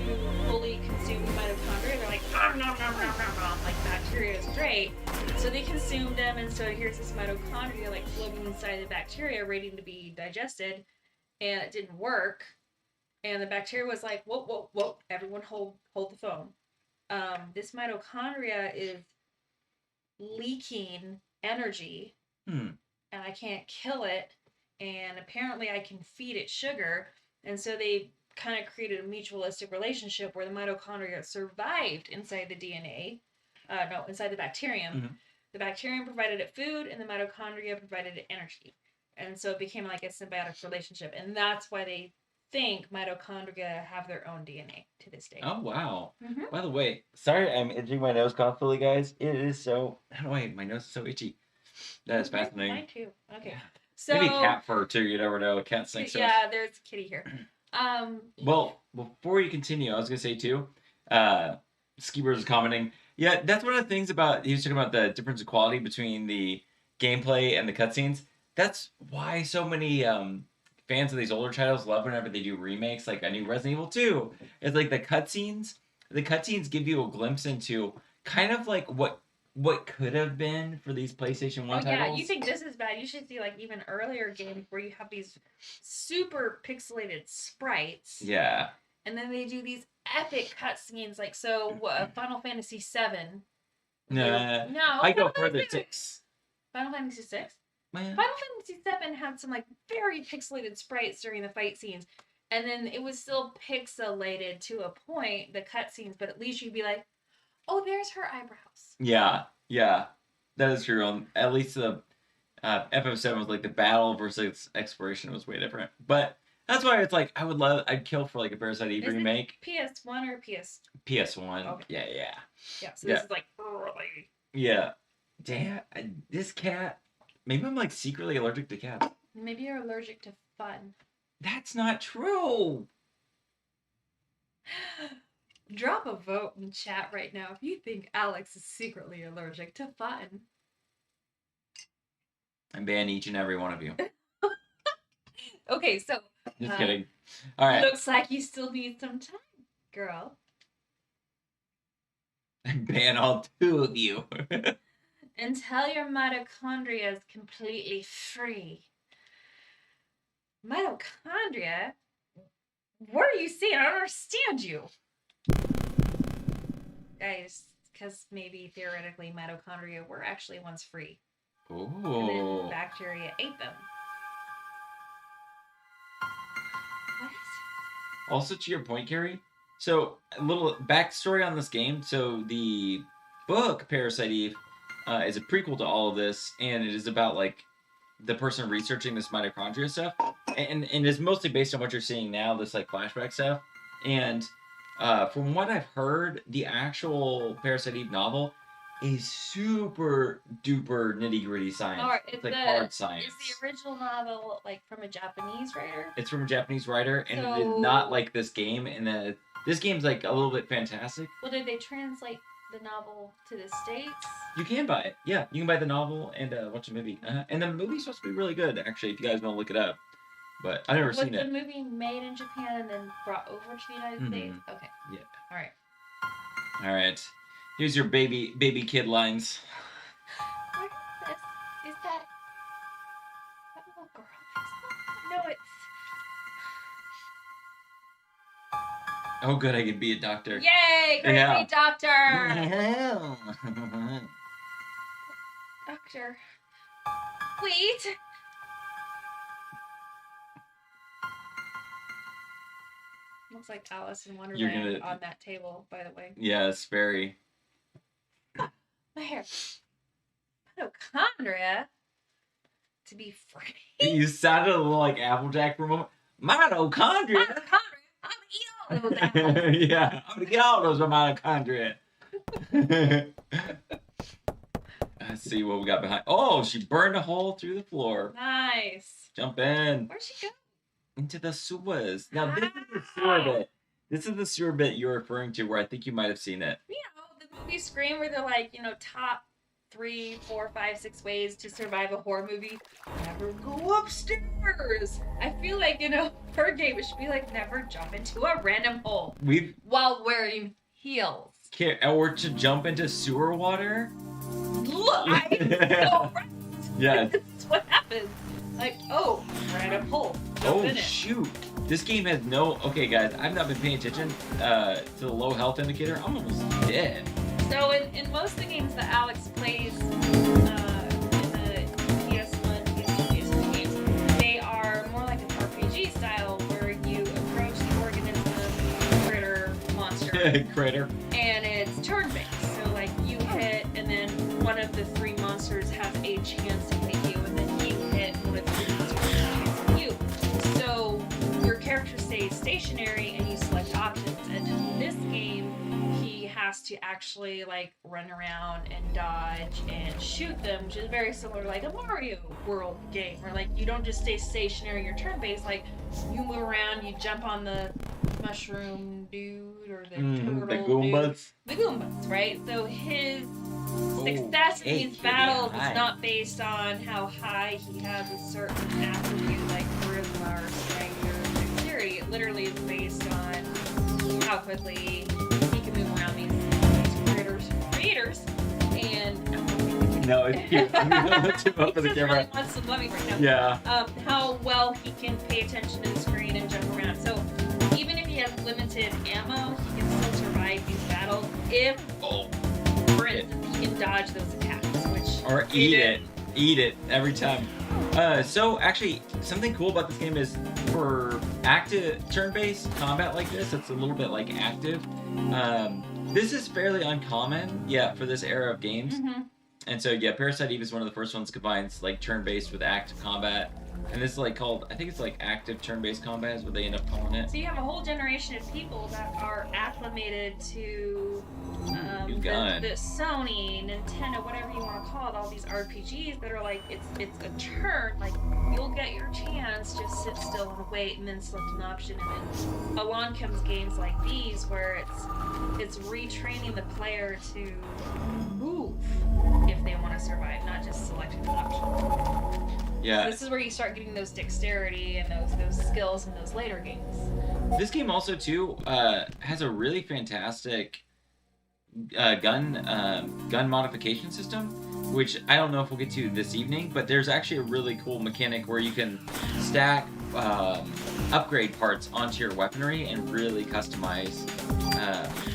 fully consume the mitochondria. They're like, nom, nom, nom, nom, nom, nom. Like, bacteria is great. So they consumed them, and so here's this mitochondria like floating inside the bacteria, waiting to be digested, and it didn't work. And the bacteria was like, whoa, whoa, whoa, everyone hold the phone. this mitochondria is leaking energy, Hmm. and I can't kill it, and apparently I can feed it sugar, and so they kind of created a mutualistic relationship where the mitochondria survived inside the DNA, no, inside the bacterium. Mhm. The bacterium provided it food, and the mitochondria provided it energy, and so it became like a symbiotic relationship, and that's why they think mitochondria have their own DNA to this day. Oh wow. Mm-hmm. By the way, sorry I'm itching my nose constantly, guys. It is so. How do I? My nose is so itchy. That is fascinating. Mine too. Okay. Yeah. So Maybe cat fur too. You never know. Cat stinks. yeah, there's a kitty here. Well, before you continue, I was gonna say too. Skiber was commenting. Yeah, that's one of the things about he was talking about the difference in quality between the gameplay and the cutscenes. That's why so many fans of these older titles love whenever they do remakes, like a new Resident Evil 2. It's like the cutscenes. The cutscenes give you a glimpse into kind of like what could have been for these PlayStation 1 titles. Yeah, you think this is bad. You should see like even earlier games where you have these super pixelated sprites. Yeah. And then they do these epic cutscenes, like Final Fantasy VII. Nah. No. I go further. 6. Final Fantasy VI. Man. Final Fantasy VII had some like very pixelated sprites during the fight scenes, and then it was still pixelated to a point, the cutscenes, but at least you'd be like, oh, there's her eyebrows. Yeah, that is true. At least the FF7 was like the battle versus exploration was way different. But that's why it's like I'd kill for like a Parasite Eve remake. PS1 or PS? PS1. Okay. Yeah. Yeah. So this is like early. Yeah. Damn, this cat. Maybe I'm like secretly allergic to cats. Maybe you're allergic to fun. That's not true. Drop a vote in chat right now if you think Alex is secretly allergic to fun. I ban each and every one of you. Okay, so. Just kidding. All right. Looks like you still need some time, girl. I ban all 2 of you. Until your mitochondria is completely free. Mitochondria? What are you saying? I don't understand you. Guys, because maybe theoretically mitochondria were actually once free. Ooh. And then bacteria ate them. What? Also, to your point, Carrie, so a little backstory on this game. So the book Parasite Eve is a prequel to all of this, and it is about like the person researching this mitochondria stuff, and is mostly based on what you're seeing now, this like flashback stuff. And from what I've heard, the actual Parasite Eve novel is super duper nitty gritty science. Right, it's like hard science. Is the original novel like from a Japanese writer? It's from a Japanese writer, and it is not like this game. And this game's like a little bit fantastic. Well, did they translate the novel to the States? You can buy it. Yeah, you can buy the novel and watch the movie. And the movie's supposed to be really good, actually, if you guys want to look it up. But I've never seen it. Was the movie made in Japan and then brought over to the United States? Okay. Yeah. All right. All right. Here's your baby kid lines. What is this? Is that little girl? No, it's. Oh, good, I can be a doctor. Yay! Crazy Yeah. doctor! Doctor. Wait! Looks like Alice in Wonderland on that table, by the way. Yes, very. My hair. Mitochondria to be free. You sounded a little like Applejack for a moment. Mitochondria? Mitochondria? I'm gonna eat all those apples. Yeah, I'm gonna get all those mitochondria. Let's see what we got behind. Oh, she burned a hole through the floor. Nice. Jump in. Where'd she go? Into the sewers. Now, this is the sewer bit. This is the sewer bit you're referring to where I think you might have seen it. You know, the movie Scream where they're like, top 3, 4, 5, 6 ways to survive a horror movie. Never go upstairs. I feel like, her game should be like, never jump into a random hole while wearing heels. Or to jump into sewer water. Look, I'm so right. Yes. This is what happens. Like, random hole. Jump in it. Shoot. This game has no... Okay, guys, I've not been paying attention to the low health indicator. I'm almost dead. So in most of the games that Alex plays in the PS1, PS2, PS3 games, they are more like an RPG style where you approach the organism, critter, monster, Critter. and it's turn-based. So like you hit, and then one of the three monsters has a chance to hit you, and then you hit one of the three monsters has a chance to hit you. So your character stays stationary, and you select options. And in this game, he has to actually like run around and dodge and shoot them, which is very similar to like a Mario World game, where like you don't just stay stationary, you're turn-based. Like you move around, you jump on the mushroom dude or the turtle The Goombas. dude. The Goombas, right? So his success in these battles is not based on how high he has a certain attribute like charisma or strength or dexterity. It literally is based on how quickly he can move around these creators, and No, it's cute. I'm gonna lift him up for the camera. really wants some loving right now. Yeah. How well he can pay attention to the screen and jump around. So even if he has limited ammo, he can still survive these battles if, for instance, he can dodge those attacks, which Or he eat did. it. Eat it every time. So actually, something cool about this game is for active turn-based combat like this, it's a little bit like active. This is fairly uncommon, yeah, for this era of games. Mm-hmm. And so, yeah, Parasite Eve is one of the first ones combines like turn-based with active combat. And this is like called, I think it's like active turn-based combat is what they end up calling it. So you have a whole generation of people that are acclimated to New gun. the Sony, Nintendo, whatever you want to call it, all these RPGs that are like, it's a turn, like you'll get your chance, just sit still and wait and then select an option, and then along comes games like these where it's retraining the player to move if they want to survive, not just selecting an option. Yeah. So this is where you start getting those dexterity and those skills in those later games. This game also too has a really fantastic gun modification system, which I don't know if we'll get to this evening, but there's actually a really cool mechanic where you can stack upgrade parts onto your weaponry and really customize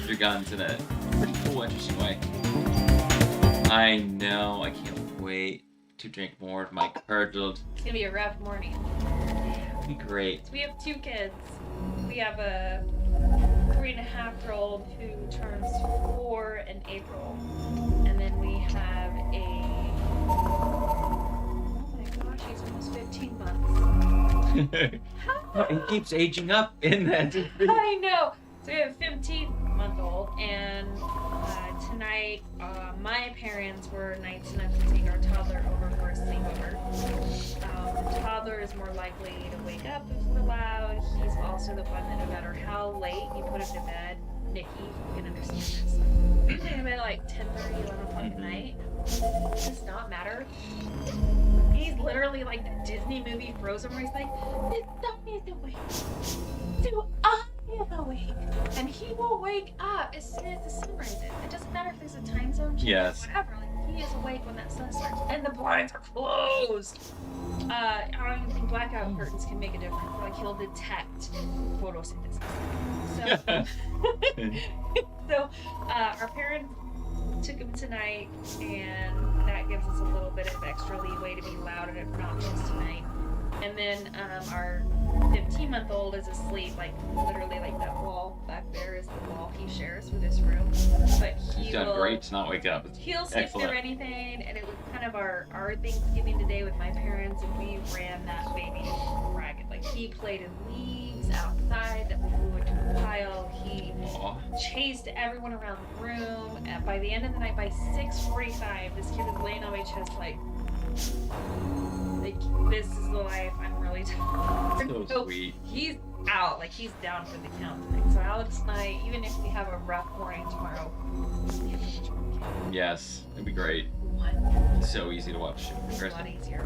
your guns in a pretty cool, interesting way. I know, I can't wait to drink more of my curdled. It's gonna be a rough morning. It'll be great. So we have two kids. We have a 3.5-year-old who turns 4 in April, and then we have a, oh my gosh, he's almost 15 months. It keeps aging up in that. I know. So we have a 15-month-old, and tonight my parents were nice enough to take our toddler over for a sleepover. The toddler is more likely to wake up if we're loud. He's also the one that no matter how late you put him to bed, Nikki, you can understand this. We put him to bed at like 10:30, 11 o'clock at night. It does not matter. He's literally like the Disney movie Frozen where he's like, "It's not awake. Do I am awake?" And he will wake up as soon as the sun rises. It doesn't matter if there's a time zone change Yes. or whatever. Like, he is awake when that sun starts. And the blinds are closed. I don't even think blackout curtains can make a difference. Like, he'll detect photosynthesis. So, our parents took him tonight, and that gives us a little bit of extra leeway to be loud and obnoxious tonight. And then our 15-month-old is asleep, like literally like that wall back there is the wall he shares with his room. But He's done great to not wake up. He'll sleep through anything, and it was kind of our Thanksgiving today with my parents, and we ran that baby ragged. Like, he played in leaves outside that we blew into a pile. He chased everyone around the room. And by the end of the night, by 6:45, this kid is laying on my chest like, this is the life. I'm really tired. So sweet. He's out. Like, he's down for the count tonight. So Alex and I, even if we have a rough morning tomorrow, Yes, it'd be great. So easy to watch. It's a lot easier.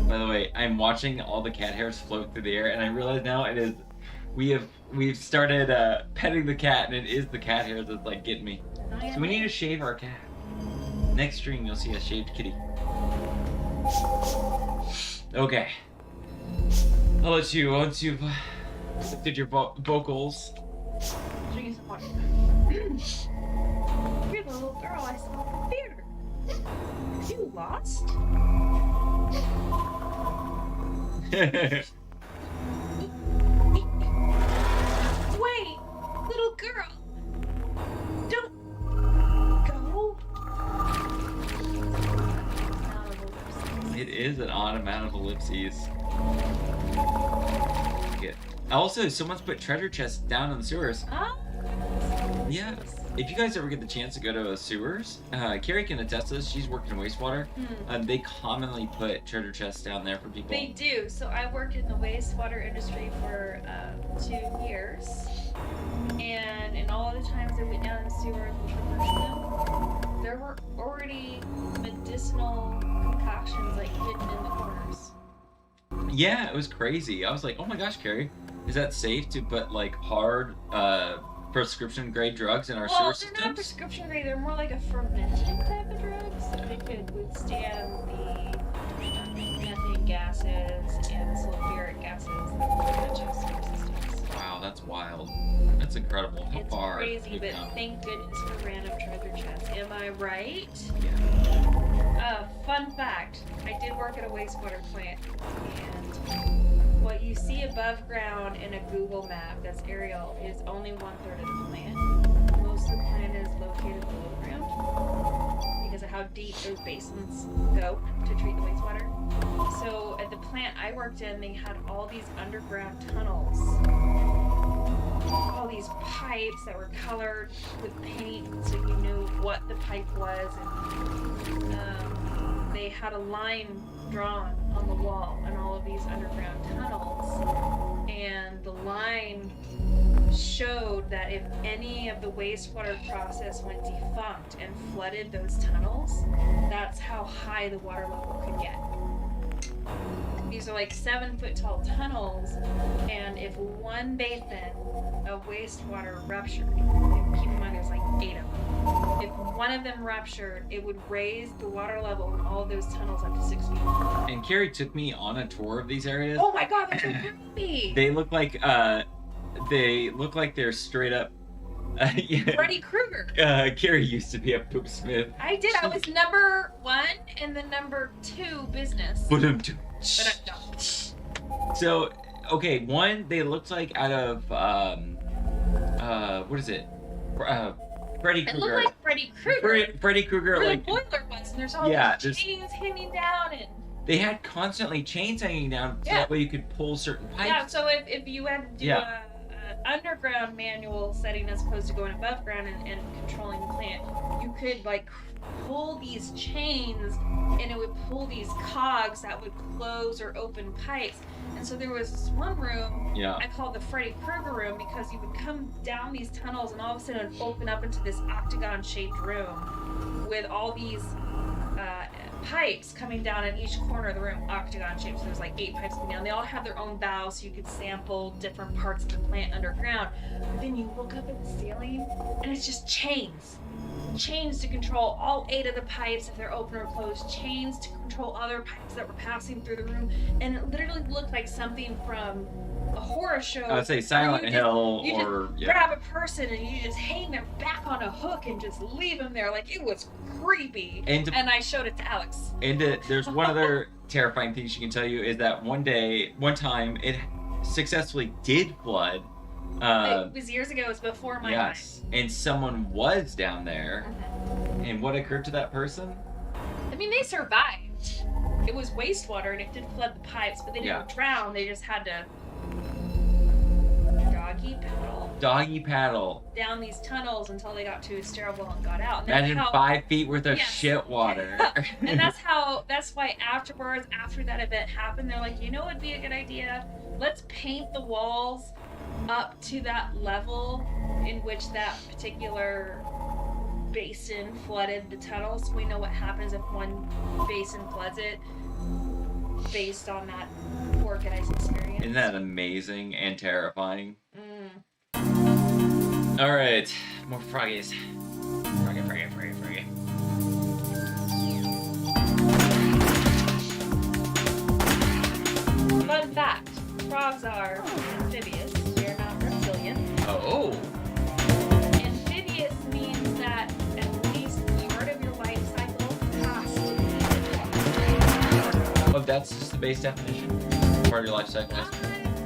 By the way, I'm watching all the cat hairs float through the air, and I realize now it is. We've started petting the cat, and it is the cat hairs that's like getting me. So we need to shave our cat. Next stream, you'll see a shaved kitty. Okay. I'll let you, once you've did your vocals. Drink you some water. You're the little girl I saw in the theater. You lost? Wait, little girl. Don't go. It is an odd amount of ellipses. Yeah. Also, someone's put treasure chests down in the sewers. Ah. Yeah. If you guys ever get the chance to go to sewers, Carrie can attest to this. She's worked in wastewater. They commonly put treasure chests down there for people. They do. So I worked in the wastewater industry for 2 years, and in all of the times I went down in the sewers and traversed them, there were already medicinal concoctions like hidden in the corners. Yeah, it was crazy. I was like, oh my gosh, Carrie, is that safe to put like hard prescription grade drugs in our sewer Well, systems? they're not prescription grade. They're more like a fermented type of drugs. So they could withstand the methane gases and sulfuric gases that will touch sewer systems. Wow, that's wild. That's incredible. How It's far crazy, we've but come. thank goodness for random treasure chests. Am I right? Yeah. Fun fact, I did work at a wastewater plant, and what you see above ground in a Google map that's aerial is only 1/3 of the plant. Most of the plant is located below ground because of how deep those basins go to treat the wastewater. So at the plant I worked in, they had all these underground tunnels, all these pipes that were colored with paint so you knew what the pipe was, and they had a line drawn on the wall in all of these underground tunnels, and the line showed that if any of the wastewater process went defunct and flooded those tunnels, that's how high the water level could get. These are like 7-foot tall tunnels, and if one basin of wastewater ruptured, and keep in mind there's like 8 of them, if one of them ruptured, it would raise the water level in all of those tunnels up to 6 feet. And Carrie took me on a tour of these areas. Oh my god, that's so creepy! They look like they're straight up. Yeah. Freddy Krueger. Carrie used to be a poop smith. I did. I was number 1 and the number 2 business. But But I don't. So, okay, one, they looked like out of, what is it? Freddy It Krueger. looked like Freddy Krueger. Freddy Krueger, Where like, the boiler was, and there's all Yeah, these there's- chains hanging down, and they had constantly chains hanging down so Yeah. that way you could pull certain pipes. yeah. So if you had to do Yeah. a underground manual setting as opposed to going above ground and controlling the plant, you could like pull these chains, and it would pull these cogs that would close or open pipes. And so there was this one room Yeah. I called the Freddy Krueger room because you would come down these tunnels and all of a sudden it would open up into this octagon-shaped room with all these pipes coming down in each corner of the room, octagon-shaped. So there's like 8 pipes coming down. They all have their own valves, so you could sample different parts of the plant underground. But then you look up at the ceiling, and it's just chains. Chains to control all 8 of the pipes if they're open or closed. Chains to control other pipes that were passing through the room. And it literally looked like something from a horror show. I would say where Silent you Hill you or just yeah. grab a person and you just hang them back on a hook and just leave them there. Like, it was creepy. And And I showed it to Alex. there's one other terrifying thing she can tell you is that one time it successfully did flood. It was years ago. It was before my Yes, and someone was down there, time. and what occurred to that person? I mean, they survived. It was wastewater and it did flood the pipes, but they didn't Yeah. drown. They just had to Doggy paddle. down these tunnels until they got to a sterile well and got out. And Imagine that's how, 5 feet worth of Yes. shit water. and that's why afterwards, after that event happened, they're like, you know what would be a good idea? Let's paint the walls up to that level in which that particular basin flooded the tunnels, so we know what happens if one basin floods it based on that organized experience. Isn't that amazing and terrifying? Mm. All right, more froggies. Froggy. Fun fact, frogs are amphibious. They're not reptilian. Oh. Amphibious means that at least part of your life cycle has to be in water. Oh, that's just the base definition? Part of your life cycle?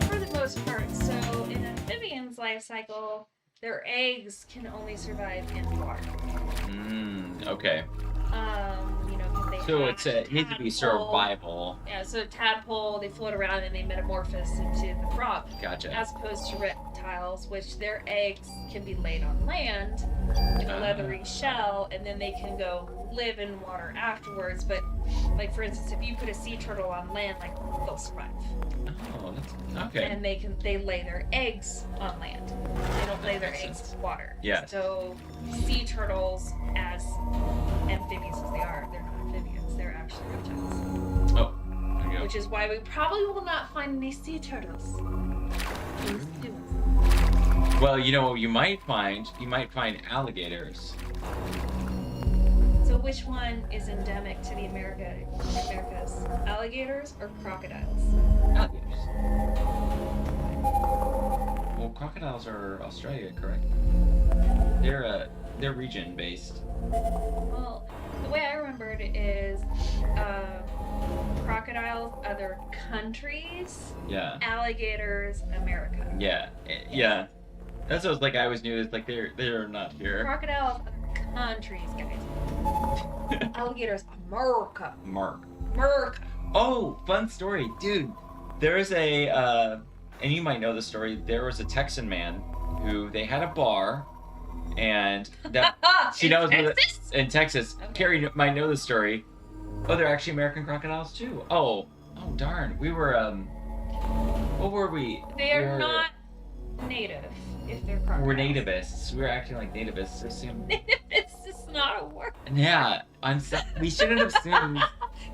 For the most part. So in amphibians' life cycle, their eggs can only survive in water. Okay. You know, because they So hatch it needs to be tadpole. survival. Yeah, so tadpole, they float around and they metamorphose into the frog. Gotcha. As opposed to reptiles, which their eggs can be laid on land in a leathery shell, and then they can go live in water afterwards. But, like for instance, if you put a sea turtle on land, like they'll survive. Oh, that's okay. And they lay their eggs on land. They don't lay their Makes eggs sense. in water. Yeah. So sea turtles, as amphibious as they are, they're not amphibians. They're actually reptiles. Oh, there you go. Which is why we probably will not find any sea turtles. Well, you know what you might find? You might find alligators. So which one is endemic to the Americas? Alligators or crocodiles? Alligators. Well, crocodiles are Australia, correct? They're region based. Well, the way I remembered it is crocodiles other countries, Yeah. alligators America. Yeah. Yeah. That's what I always knew. It's like they're not here. Crocodiles other countries, guys. Alligators America. Mark. America. Oh, fun story, dude. There's and you might know the story. There was a Texan man who they had a bar, and that she knows Texas? in Texas. Okay. Carrie might know the story. Oh, they're actually American crocodiles too. Oh darn. We were what were we? They are not native if they're crocodiles. We're nativists. We were acting like nativists. Assume. It's just not a word. Yeah, we shouldn't have assumed.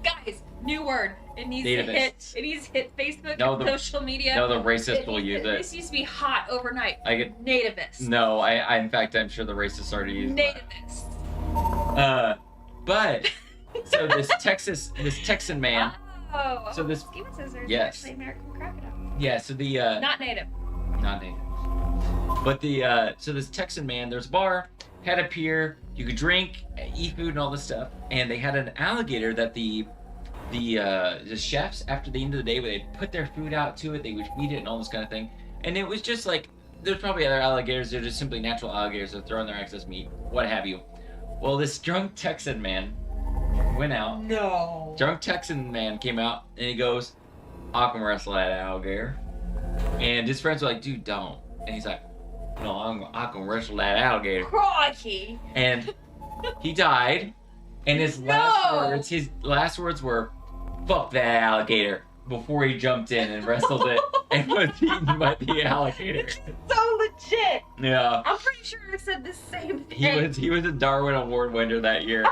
Guys, new word. It needs Nativists. to hit Facebook No, and social media. No, the racist will use it. This used to be hot overnight. I get. Nativists. No, I in fact I'm sure the racists already used that. Nativists. But so this Texan man. Oh. So this- Schema scissors. yes. Actually American crocodile. Yeah, so the Not native. not native. But so this Texan man, there's a bar, had a pier, you could drink, eat food and all this stuff, and they had an alligator that the chefs after the end of the day, where they'd put their food out to it, they would feed it and all this kind of thing. And it was just like, there's probably other alligators, they're just simply natural alligators that throw in their excess meat, what have you. Well, this drunk Texan man went out. No. Drunk Texan man came out and he goes, I can wrestle that alligator. And his friends were like, dude, don't. And he's like, no, I can wrestle that alligator. Crikey. And he died. And his last words were, fuck that alligator, before he jumped in and wrestled it and was eaten by the alligator. So legit. Yeah. I'm pretty sure I said the same thing. He was a Darwin Award winner that year.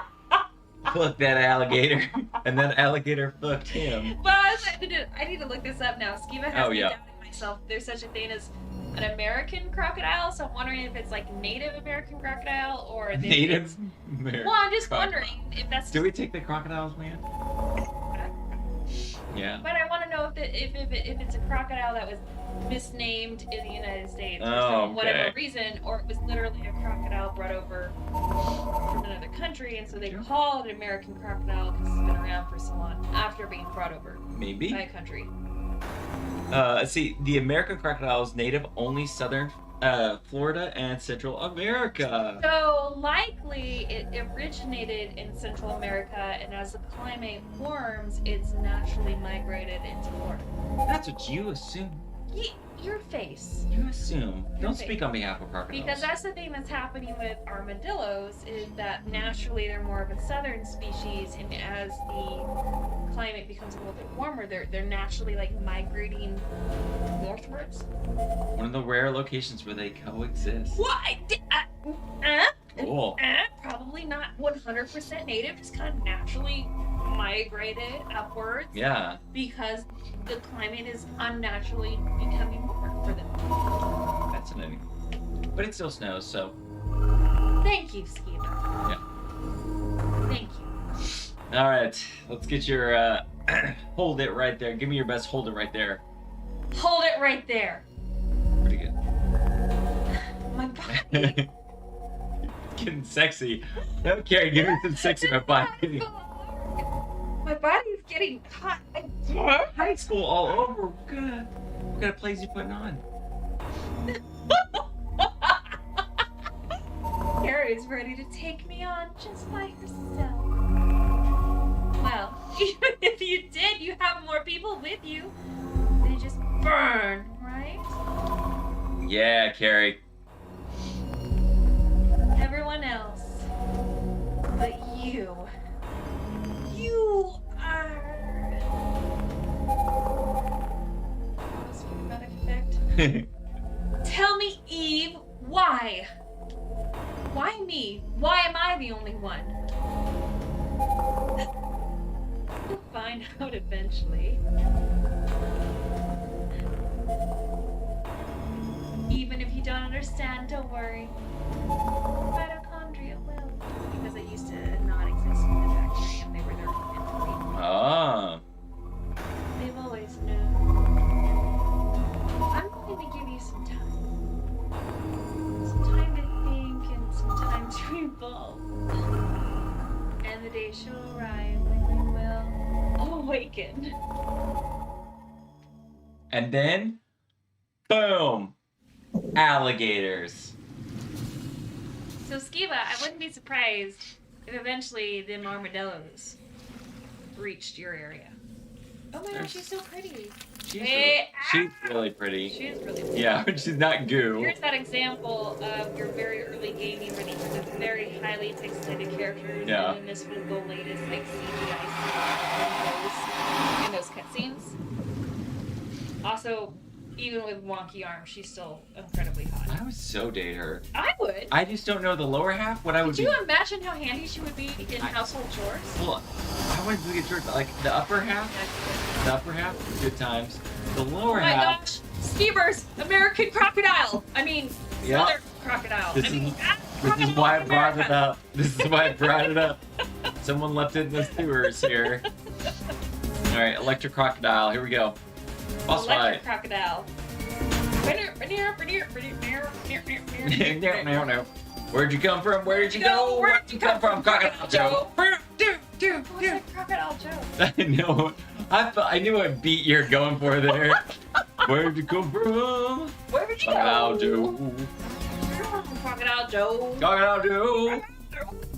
Fuck that alligator. And that alligator fucked him. But I need to look this up now. Schema has me doubting myself. There's such a thing as an American crocodile, so I'm wondering if it's like Native American crocodile or Native American. Well, I'm just crocodile. wondering if that's. Do we take the crocodiles, man? Yeah. But I want to know if it's a crocodile that was misnamed in the United States for Oh, whatever okay. reason, or it was literally a crocodile brought over from another country, and so they call it American crocodile because it's been around for so long after being brought over Maybe. by a country. See, the American crocodile is native only southern Florida and Central America. So likely it originated in Central America, and as the climate warms, it's naturally migrated into Florida. That's what you assume. Your face. You assume. Don't face. speak on behalf of crocodiles. Because that's the thing that's happening with armadillos is that naturally they're more of a southern species, and as the climate becomes a little bit warmer, they're naturally like migrating northwards. One of the rare locations where they coexist. What? Cool. Probably not 100% native, just kind of naturally migrated upwards. Yeah. Because the climate is unnaturally becoming warmer for them. Fascinating. But it still snows, so. Thank you, Schema. Yeah. Thank you. All right, let's get your hold it right there. Give me your best hold it right there. Hold it right there. Pretty good. My body. Getting sexy. Okay, give me some sexy my body. My body's getting hot. High school all over. What kind of plays you putting on? Carrie's ready to take me on just by herself. Well, even if you did, you have more people with you. They just burn, right? Yeah, Carrie. Everyone else. But you. You are. What's the dramatic effect? Tell me, Eve, why? Why me? Why am I the only one? You'll find out eventually. Even if you don't understand, don't worry. Mitochondria will. Because they used to not exist in the factory and they were their own entity. Ah. They've always known. I'm going to give you some time. Some time to think and some time to evolve. And the day shall arrive when you will awaken. And then, boom, alligators. So Skiba, I wouldn't be surprised if eventually them armadillos reached your area. Oh my gosh, she's so pretty. She's Hey, really pretty. She is really pretty. Yeah, she's not goo. Here's that example of your very early gaming where these are the very highly pixelated characters, Yeah. and then this was the latest like CGI in those cutscenes. Also, even with wonky arms, she's still incredibly hot. I would so date her. I would. I just don't know the lower half. What I would Could you imagine how handy she would be in household chores? Well, I wouldn't look at chores, but like the upper half. The upper half, good times. The lower Oh my half. gosh, Skeevers, American crocodile. I mean, Yeah. Southern crocodile. This I mean, This is why I brought it America. up. This is why I brought it up. Someone left it in the sewers here. All right, electric crocodile. Here we go. Boss Electric fight. crocodile. No. Where'd you come from? Where'd you go? Where'd you come from? Crocodile Joe. What's that Crocodile Joe? I know. I knew what beat you're going for there. Where'd you come from? Where'd you Crocodile go? Joe. Crocodile Joe. Crocodile Joe.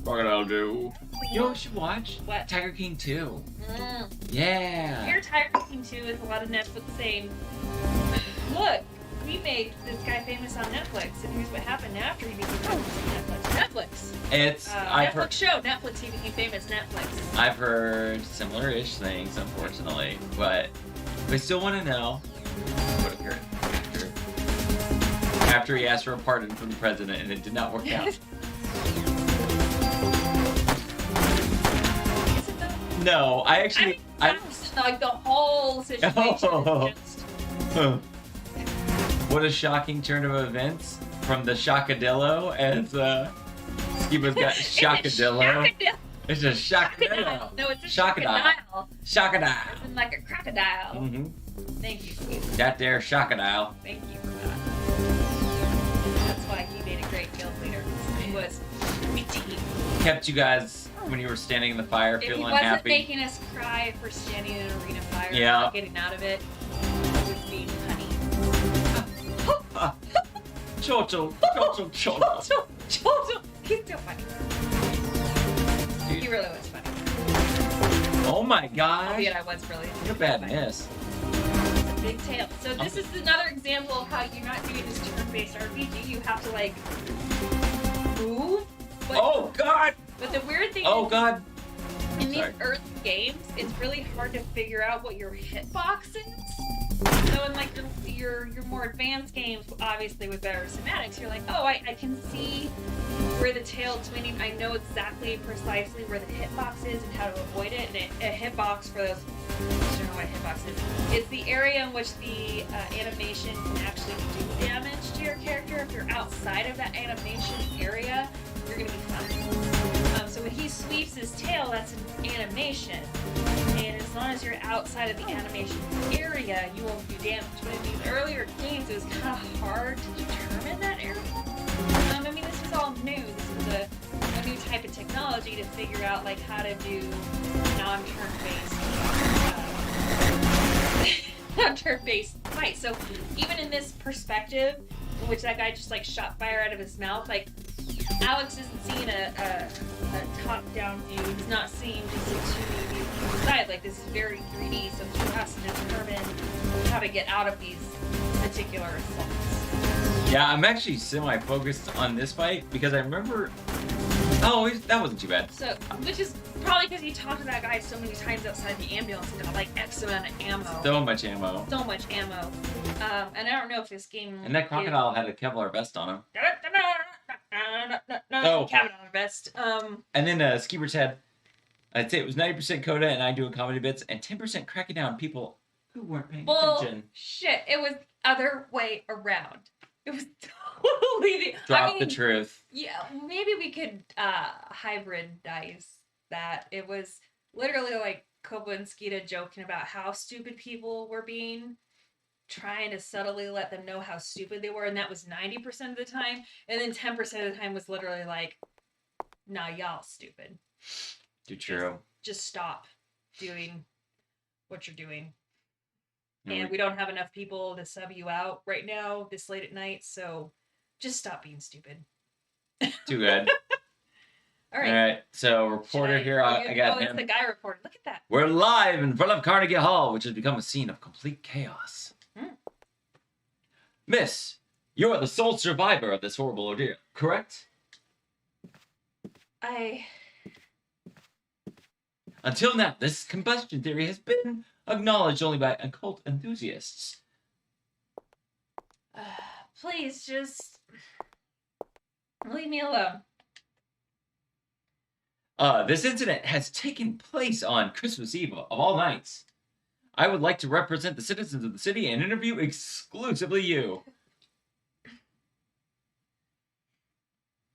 Crocodile Joe. You know what we should watch? What? Tiger King 2. Mm. Yeah. Here, Tiger King 2 is a lot of Netflix saying, look, we made this guy famous on Netflix, and here's what happened after he became famous on Netflix. Netflix. It's Netflix show. Netflix, he became famous. Netflix. I've heard similar-ish things, unfortunately, but we still want to know what occurred after he asked for a pardon from the president, and it did not work out. Is it though? No, I actually, Like the whole situation Oh. is just... What a shocking turn of events from the Shockadillo as Skiba's got Shockadillo. It's a Shockadillo. No, it's a Shockadile. crocodile. Shockadile. It's like a crocodile. Mm-hmm. Thank you, Steve. That there Shockadile. Thank you for that. That's why he made a great guild leader. He was witty. Kept you guys when you were standing in the fire If he feeling wasn't happy. making us cry for standing in an arena fire and Yeah. not getting out of it, it would be honey. Chocho. Jojo, he's so funny. He really was funny. Oh my gosh. Albeit I was really. You're a bad miss. It's a big tail. So this is another example of how you're not doing this turn-based RPG. You have to like move. But, Oh god. But the weird thing Oh is, god. in these Sorry. Earth games, it's really hard to figure out what your hitbox is. So in like your more advanced games, obviously with better cinematics, you're like, oh, I can see where the tail's swinging. I know exactly precisely where the hitbox is and how to avoid it. And a hitbox, for those who don't know what a hitbox is the area in which the animation can actually do damage to your character. If you're outside of that animation area, you're gonna be fine. So when he sweeps his tail, that's an animation. And as long as you're outside of the animation area, you won't do damage. But in these earlier games, it was kind of hard to determine that area. I mean, this was all new. This was a new type of technology to figure out like how to do non-turn-based non-turn-based fights. So even in this perspective, in which that guy just like shot fire out of his mouth, like Alex isn't seeing a top-down view. He's not seeing just a 2D view from the side. Like this is very 3D, so he has to determine how to get out of these particular assaults. Yeah, I'm actually semi-focused on this fight because I remember. Oh, that wasn't too bad. So, which is probably because you talked to that guy so many times outside the ambulance and got like X amount of ammo. So much ammo. So much ammo. And I don't know if this game. And that crocodile had a Kevlar vest on him. No, Kevlar vest. And then Skeever's had, I'd say it was 90% Coda and I doing comedy bits and 10% cracking down people who weren't paying attention. Shit, it was other way around. It was totally Drop the truth. Yeah, maybe we could hybridize that. It was literally like Koba and Skeeta joking about how stupid people were being, trying to subtly let them know how stupid they were, and that was 90% of the time. And then 10% of the time was literally like, nah, y'all stupid. Too true. Just stop doing what you're doing. And we don't have enough people to sub you out right now this late at night, so just stop being stupid. Too good. All right. All right. So reporter here. I got him. It's the guy reporter. Look at that. We're live in front of Carnegie Hall, which has become a scene of complete chaos. Miss, you're the sole survivor of this horrible ordeal, correct? Until now, this combustion theory has been acknowledged only by occult enthusiasts. Please, just leave me alone. This incident has taken place on Christmas Eve of all nights. I would like to represent the citizens of the city and interview exclusively you.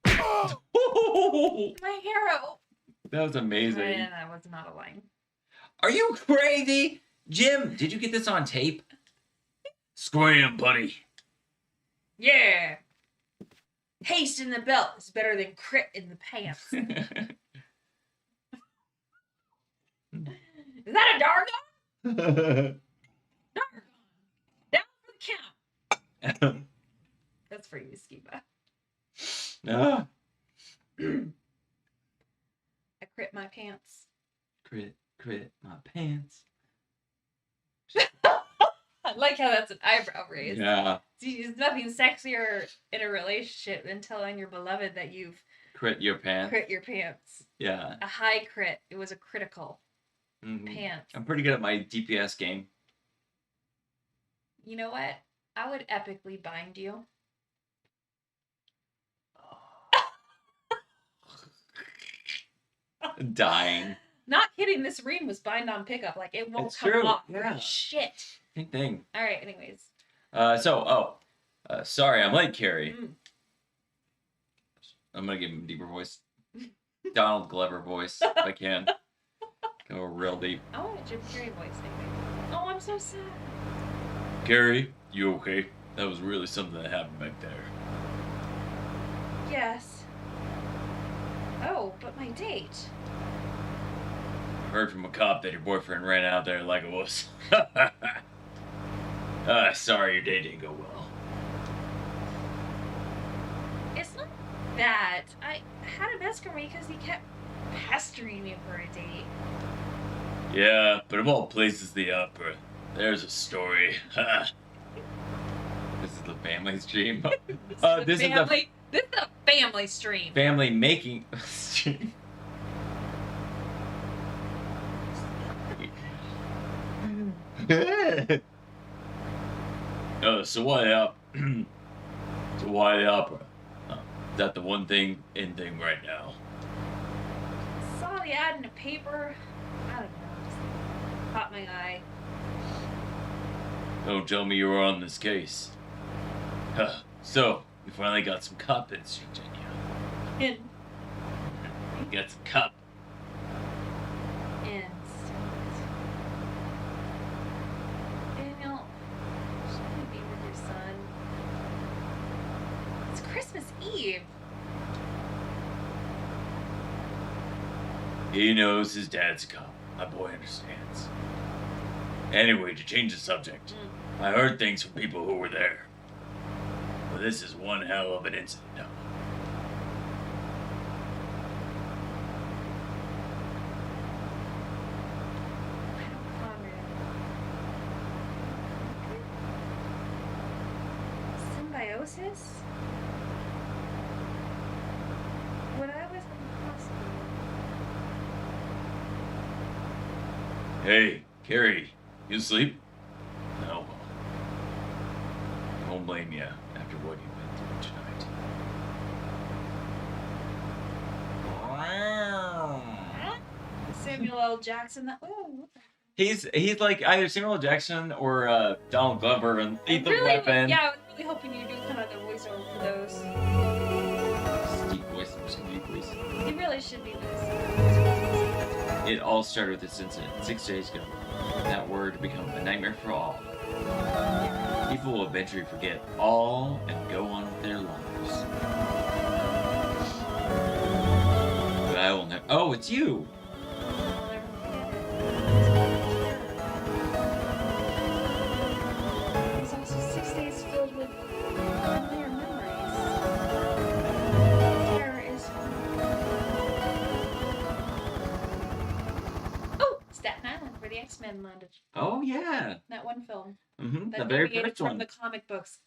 My hero. That was amazing. And that was not a line. Are you crazy? Jim, did you get this on tape? Scram, buddy. Yeah. Haste in the belt is better than crit in the pants. Is that a Dargon? Dargon. Down for the count. That's for you, Skiba. I crit my pants. Crit my pants. I like how that's an eyebrow raise. Yeah. See, there's nothing sexier in a relationship than telling your beloved that you've crit your pants. Crit your pants. Yeah. A high crit. It was a critical pants. I'm pretty good at my DPS game. You know what? I would epically bind you. Dying. Not kidding. This ring was bind on pickup. Like it won't it's come true. off. Yeah. Shit. Same thing. All right. Anyways. Sorry, I'm late, Carrie. I'm gonna give him a deeper voice. Donald Glover voice, if I can. Go real deep. I want a Jrpg voice anyway. Oh, I'm so sad. Carrie, you okay? That was really something that happened back there. Yes. Oh, but my date. I heard from a cop that your boyfriend ran out there like a wuss. Sorry your day didn't go well. It's not that. I had him ask me because he kept pestering me for a date. Yeah, but of all places, the opera. There's a story. This is the family stream. This is a family stream. Family making stream. So why the opera? Is that the one thing in thing right now? Saw the ad in the paper. I don't know. Just caught my eye. Don't tell me you were on this case. So, we finally got some cop instinct in you. gets a cup. And Daniel, should you be with your son? It's Christmas Eve. He knows his dad's a cop. My boy understands. Anyway, to change the subject, I heard things from people who were there. But this is one hell of an incident. Symbiosis? When I was in the hospital. Hey, Carrie, you asleep? No. I don't blame you after what you've been through tonight. Samuel L. Jackson. Oh, He's like either Samuel L. Jackson or Donald Glover and Lethal Weapon. Yeah, I was really hoping you do kind of the voiceover for those. Deep voice, deep voice. He really should be this. It all started with this incident 6 days ago. That word became a nightmare for all. People will eventually forget all and go on with their lives. But I will never. Oh, it's you! I'll never forget it. It's also 6 days filled with familiar memories. Terror is. Oh, Staten Island, where the X-Men landed. Oh, yeah. That one film. Mm-hmm. The That very deviated first from one. the comic books.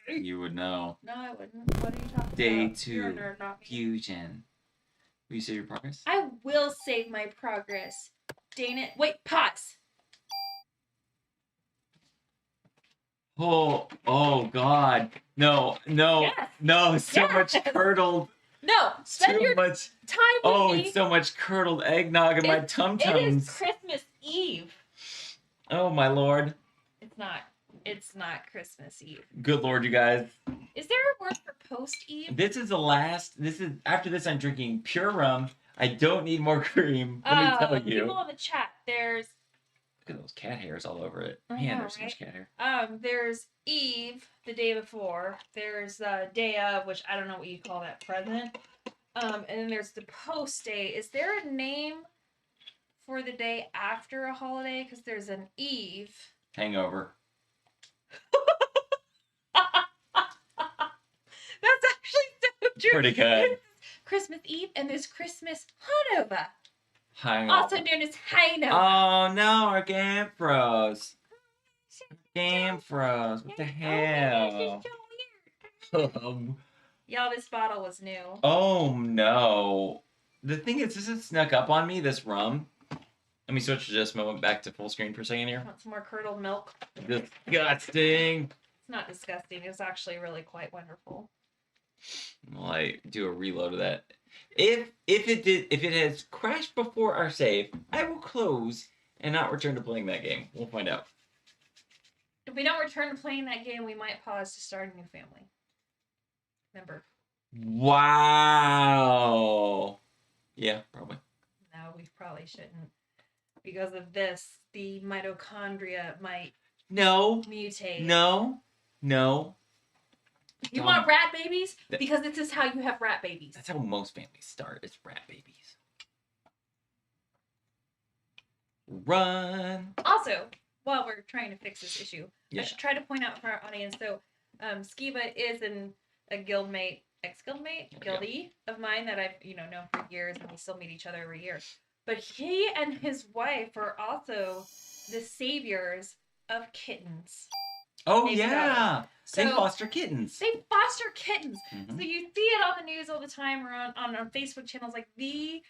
You would know. No, I wouldn't. What are you talking Day about? You're a 2. nerd, not me. Fusion. Will you say your progress? I will save my progress. Dang it. Wait, pause. Oh God. No, Yes. no, so Yes. much curdled. No, spend Too your much. time with Oh, me. it's so much curdled eggnog in my It is tum-tums. Christmas Eve. Oh, my Lord. It's not. It's not Christmas Eve. Good Lord, you guys. Is there a word for post Eve? This is the last. After this, I'm drinking pure rum. I don't need more cream. Let me tell you. People in the chat. There's Look at those cat hairs all over it. I Man, know, there's so much cat hair. there's Eve the day before. There's day of, which I don't know what you call that, present. And then there's the post day. Is there a name for the day after a holiday? Because there's an Eve. Hangover. That's actually so true. Pretty good. Christmas Eve and there's Christmas Hanover, Hangover. also known as Hanover. Oh no, our game froze. Game froze. What the Oh, hell? this is so weird. Y'all, this bottle was new. Oh no. The thing is, this has snuck up on me, this rum. Let me switch this moment back to full screen for a second here. Want some more curdled milk? Disgusting. It's not disgusting. It's actually really quite wonderful. Well, I do a reload of that. If it has crashed before our save, I will close and not return to playing that game. We'll find out. If we don't return to playing that game, we might pause to start a new family. Remember? Wow. Yeah, probably. No, we probably shouldn't. Because of this, the mitochondria might mutate. No. You Don't. want rat babies? That- Because this is how you have rat babies. That's how most families start. It's rat babies. Run. Also, while we're trying to fix this issue, Yeah. I should try to point out for our audience. So, Skiba is a guildmate, guildie of mine that I've known for years, and we still meet each other every year. But he and his wife are also the saviors of kittens. Oh Maybe yeah. They So- foster kittens. They foster kittens. Mhm. So you see it on the news all the time or on Facebook channels like the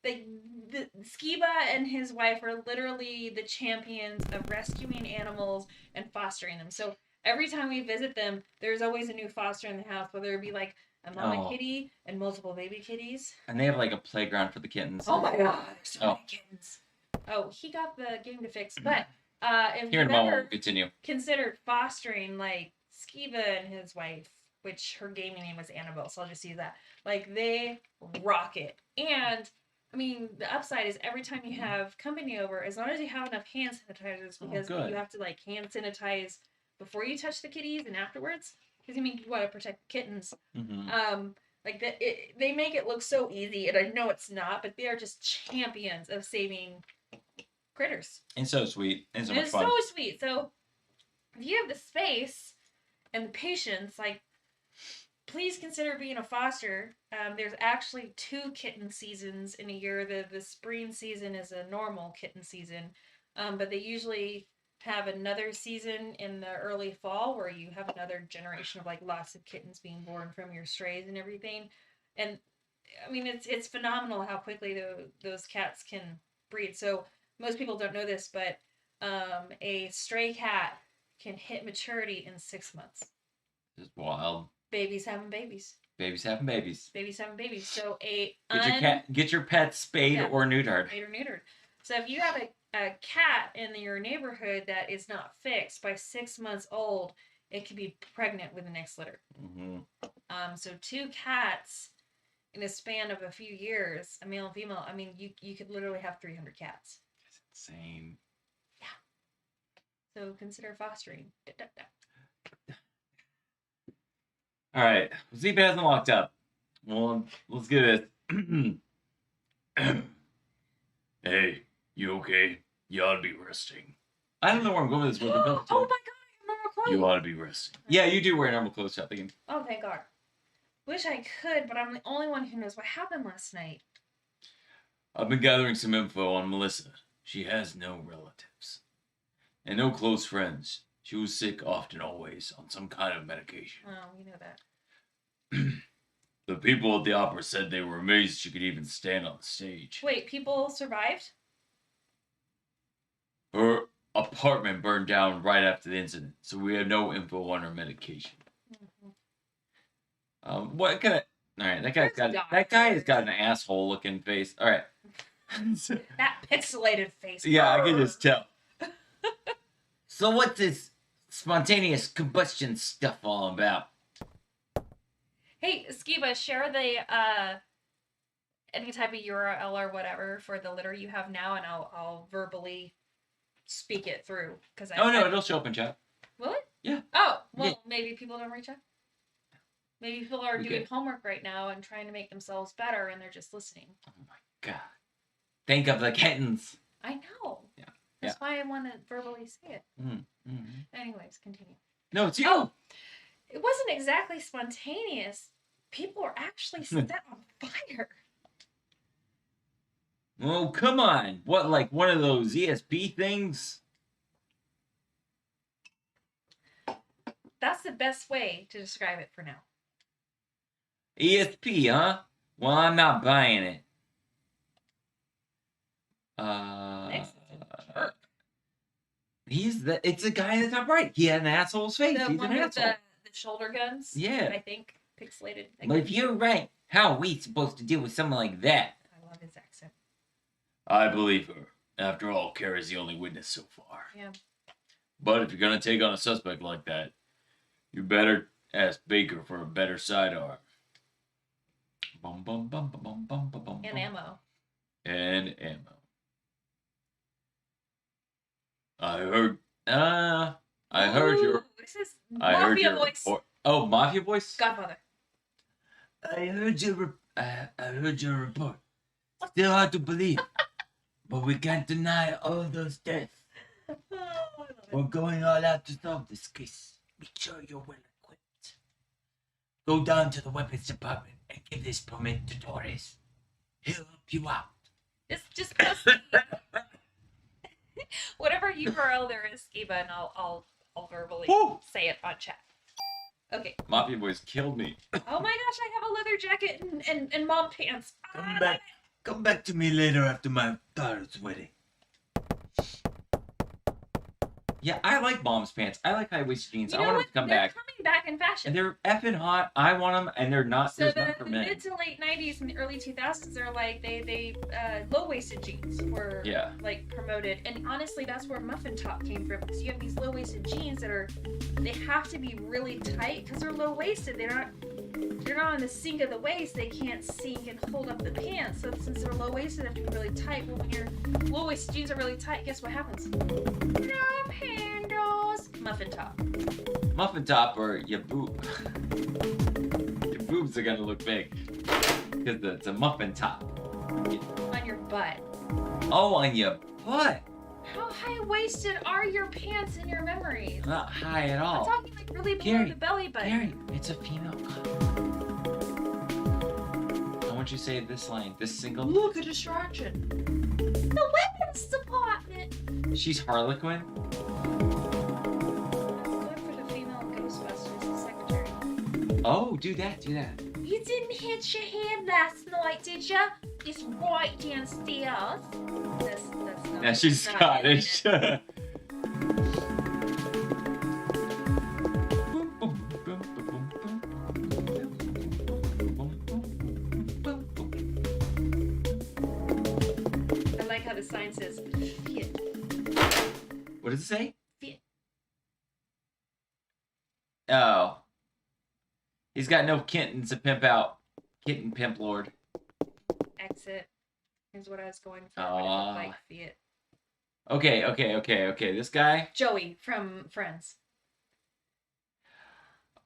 Skiba and his wife are literally the champions of rescuing animals and fostering them. So every time we visit them, there's always a new foster in the house, whether it be like a mama Oh. kitty and multiple baby kitties. And they have like a playground for the kittens. Oh my god, there's so Oh. many kittens. Oh, he got the game to fix. But if Here in you've a moment, ever we'll continue. considered fostering like Skiba and his wife, which her gaming name was Annabelle, so I'll just use that. Like, they rock it. And, I mean, the upside is every time you have company over, as long as you have enough hand sanitizers, because you have to, like, hand sanitize before you touch the kitties and afterwards, because, I mean, you want to protect the kittens. Like, they make it look so easy, and I know it's not, but they are just champions of saving critters. And so sweet. And so much fun. It's so sweet. So, if you have the space and the patience, like, please consider being a foster. There's actually 2 kitten seasons in a year. The spring season is a normal kitten season, but they usually have another season in the early fall where you have another generation of, like, lots of kittens being born from your strays and everything. And I mean, it's phenomenal how quickly those cats can breed. So most people don't know this, but a stray cat can hit maturity in 6 months. It's wild. Babies having babies. Babies having babies. Babies having babies. So get your pet spayed or neutered. Spayed or neutered. So if you have a cat in your neighborhood that is not fixed by 6 months old, it could be pregnant with the next litter. So 2 cats in a span of a few years, a male and female. I mean, you could literally have 300 cats. That's insane. Yeah. So consider fostering. All right, Sleep hasn't locked up. Well, let's get this. Hey, you okay? You ought to be resting. I don't know where I'm going with this. Oh my god, I have normal clothes. You ought to be resting. Yeah, you do wear normal clothes, Shopping. Oh, thank God. Wish I could, but I'm the only one who knows what happened last night. I've been gathering some info on Melissa. She has no relatives. And no close friends. She was sick often, always, on some kind of medication. Oh, we know that. The people at the opera said they were amazed she could even stand on the stage. Wait, people survived? Her apartment burned down right after the incident, so we have no info on her medication. What kind of... Alright, that guy has got an asshole-looking face. Alright. That pixelated face. Yeah, I can just tell. So what's this spontaneous combustion stuff all about? Hey, Skiba, share the any type of URL or whatever for the litter you have now, and I'll verbally speak it through. No, it'll show up in chat. Will it? Yeah. Oh, well, yeah. Maybe people don't reach out. Maybe people are doing homework right now and trying to make themselves better, and they're just listening. Oh my god. Think of the kittens. I know. Yeah. That's why I want to verbally say it. Mm-hmm. Anyways, continue. No, it's you. Oh, it wasn't exactly spontaneous. People are actually set on fire. Oh, come on. What, like one of those ESP things? That's the best way to describe it for now. ESP, huh? Well, I'm not buying it. It's a guy that's upright. He had an asshole's face. The He's one an with asshole. the shoulder guns. Yeah. I think pixelated. But if you're right, how are we supposed to deal with someone like that? I love his accent. I believe her. After all, Kara's the only witness so far. Yeah. But if you're gonna take on a suspect like that, you better ask Baker for a better sidearm. Bum, bum, bum, bum, bum, bum, bum, bum, And ammo. And ammo. I heard your... This is Mafia voice. Oh, Mafia voice? Godfather. I heard your report. Still hard to believe. But we can't deny all those deaths. We're going all out to solve this case. Make sure you're well equipped. Go down to the weapons department and give this permit to Torres. He'll help you out. Just post whatever URL there is, Skiba, and I'll verbally say it on chat. Okay. Mafia voice killed me. Oh my gosh, I have a leather jacket and mom pants. Come back to me later after my daughter's wedding. Yeah, I like mom's pants. I like high-waisted jeans. You I know want them what? to come They're back. coming back in fashion. And they're effing hot. I want them, and they're not. So There's the none for men. mid to late '90s and the early 2000s are like they low-waisted jeans were like promoted, and honestly, that's where muffin top came from. Because you have these low-waisted jeans that they have to be really tight because they're low-waisted. They're not on the sink of the waist. They can't sink and hold up the pants. So since they're low-waisted, they have to be really tight. Well, when your low-waisted jeans are really tight, guess what happens? No handles. Muffin top. Muffin top or your boob. Your boobs are gonna look big because it's a muffin top. On your butt. Oh, on your butt. How high-waisted are your pants in your memory? Not high at all. I'm talking like really below Gary, the belly button. Gary, it's a female cup. I want you to say this line, this single. Look, a distraction. The weapons department. She's Harlequin. That's good for the female Ghostbusters secretary. Oh, do that. You didn't hit your head last night, did ya? It's right downstairs. That's not. Yeah, she's not Scottish. I like how the sign says Fiat. What does it say? Fiat. Oh. He's got no kittens to pimp out. Kitten pimp lord. Exit. Here's what I was going for. But it looked like Fiat. Okay. This guy. Joey from Friends.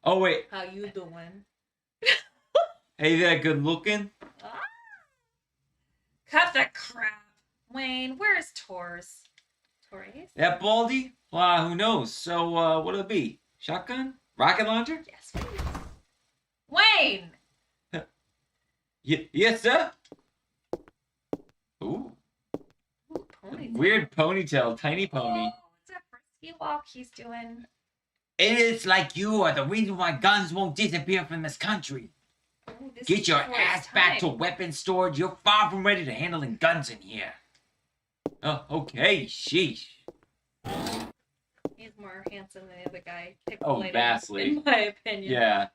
Oh, wait. How you doing? Hey there, good looking. Ah. Cut the crap. Wayne, where's Torres? Torres? That baldy? Who knows? So, what'll it be? Shotgun? Rocket launcher? Yes, please. Wayne! Yes, sir? Ooh. Ooh, ponytail. Weird ponytail, tiny pony. Oh, it's a frisky walk he's doing. Idiots like you are the reason why guns won't disappear from this country. Ooh, this Get is your before ass its back to time. weapons storage. You're far from ready to handling guns in here. Oh, okay, sheesh. He's more handsome than the other guy. Oh, vastly. In my opinion. Yeah.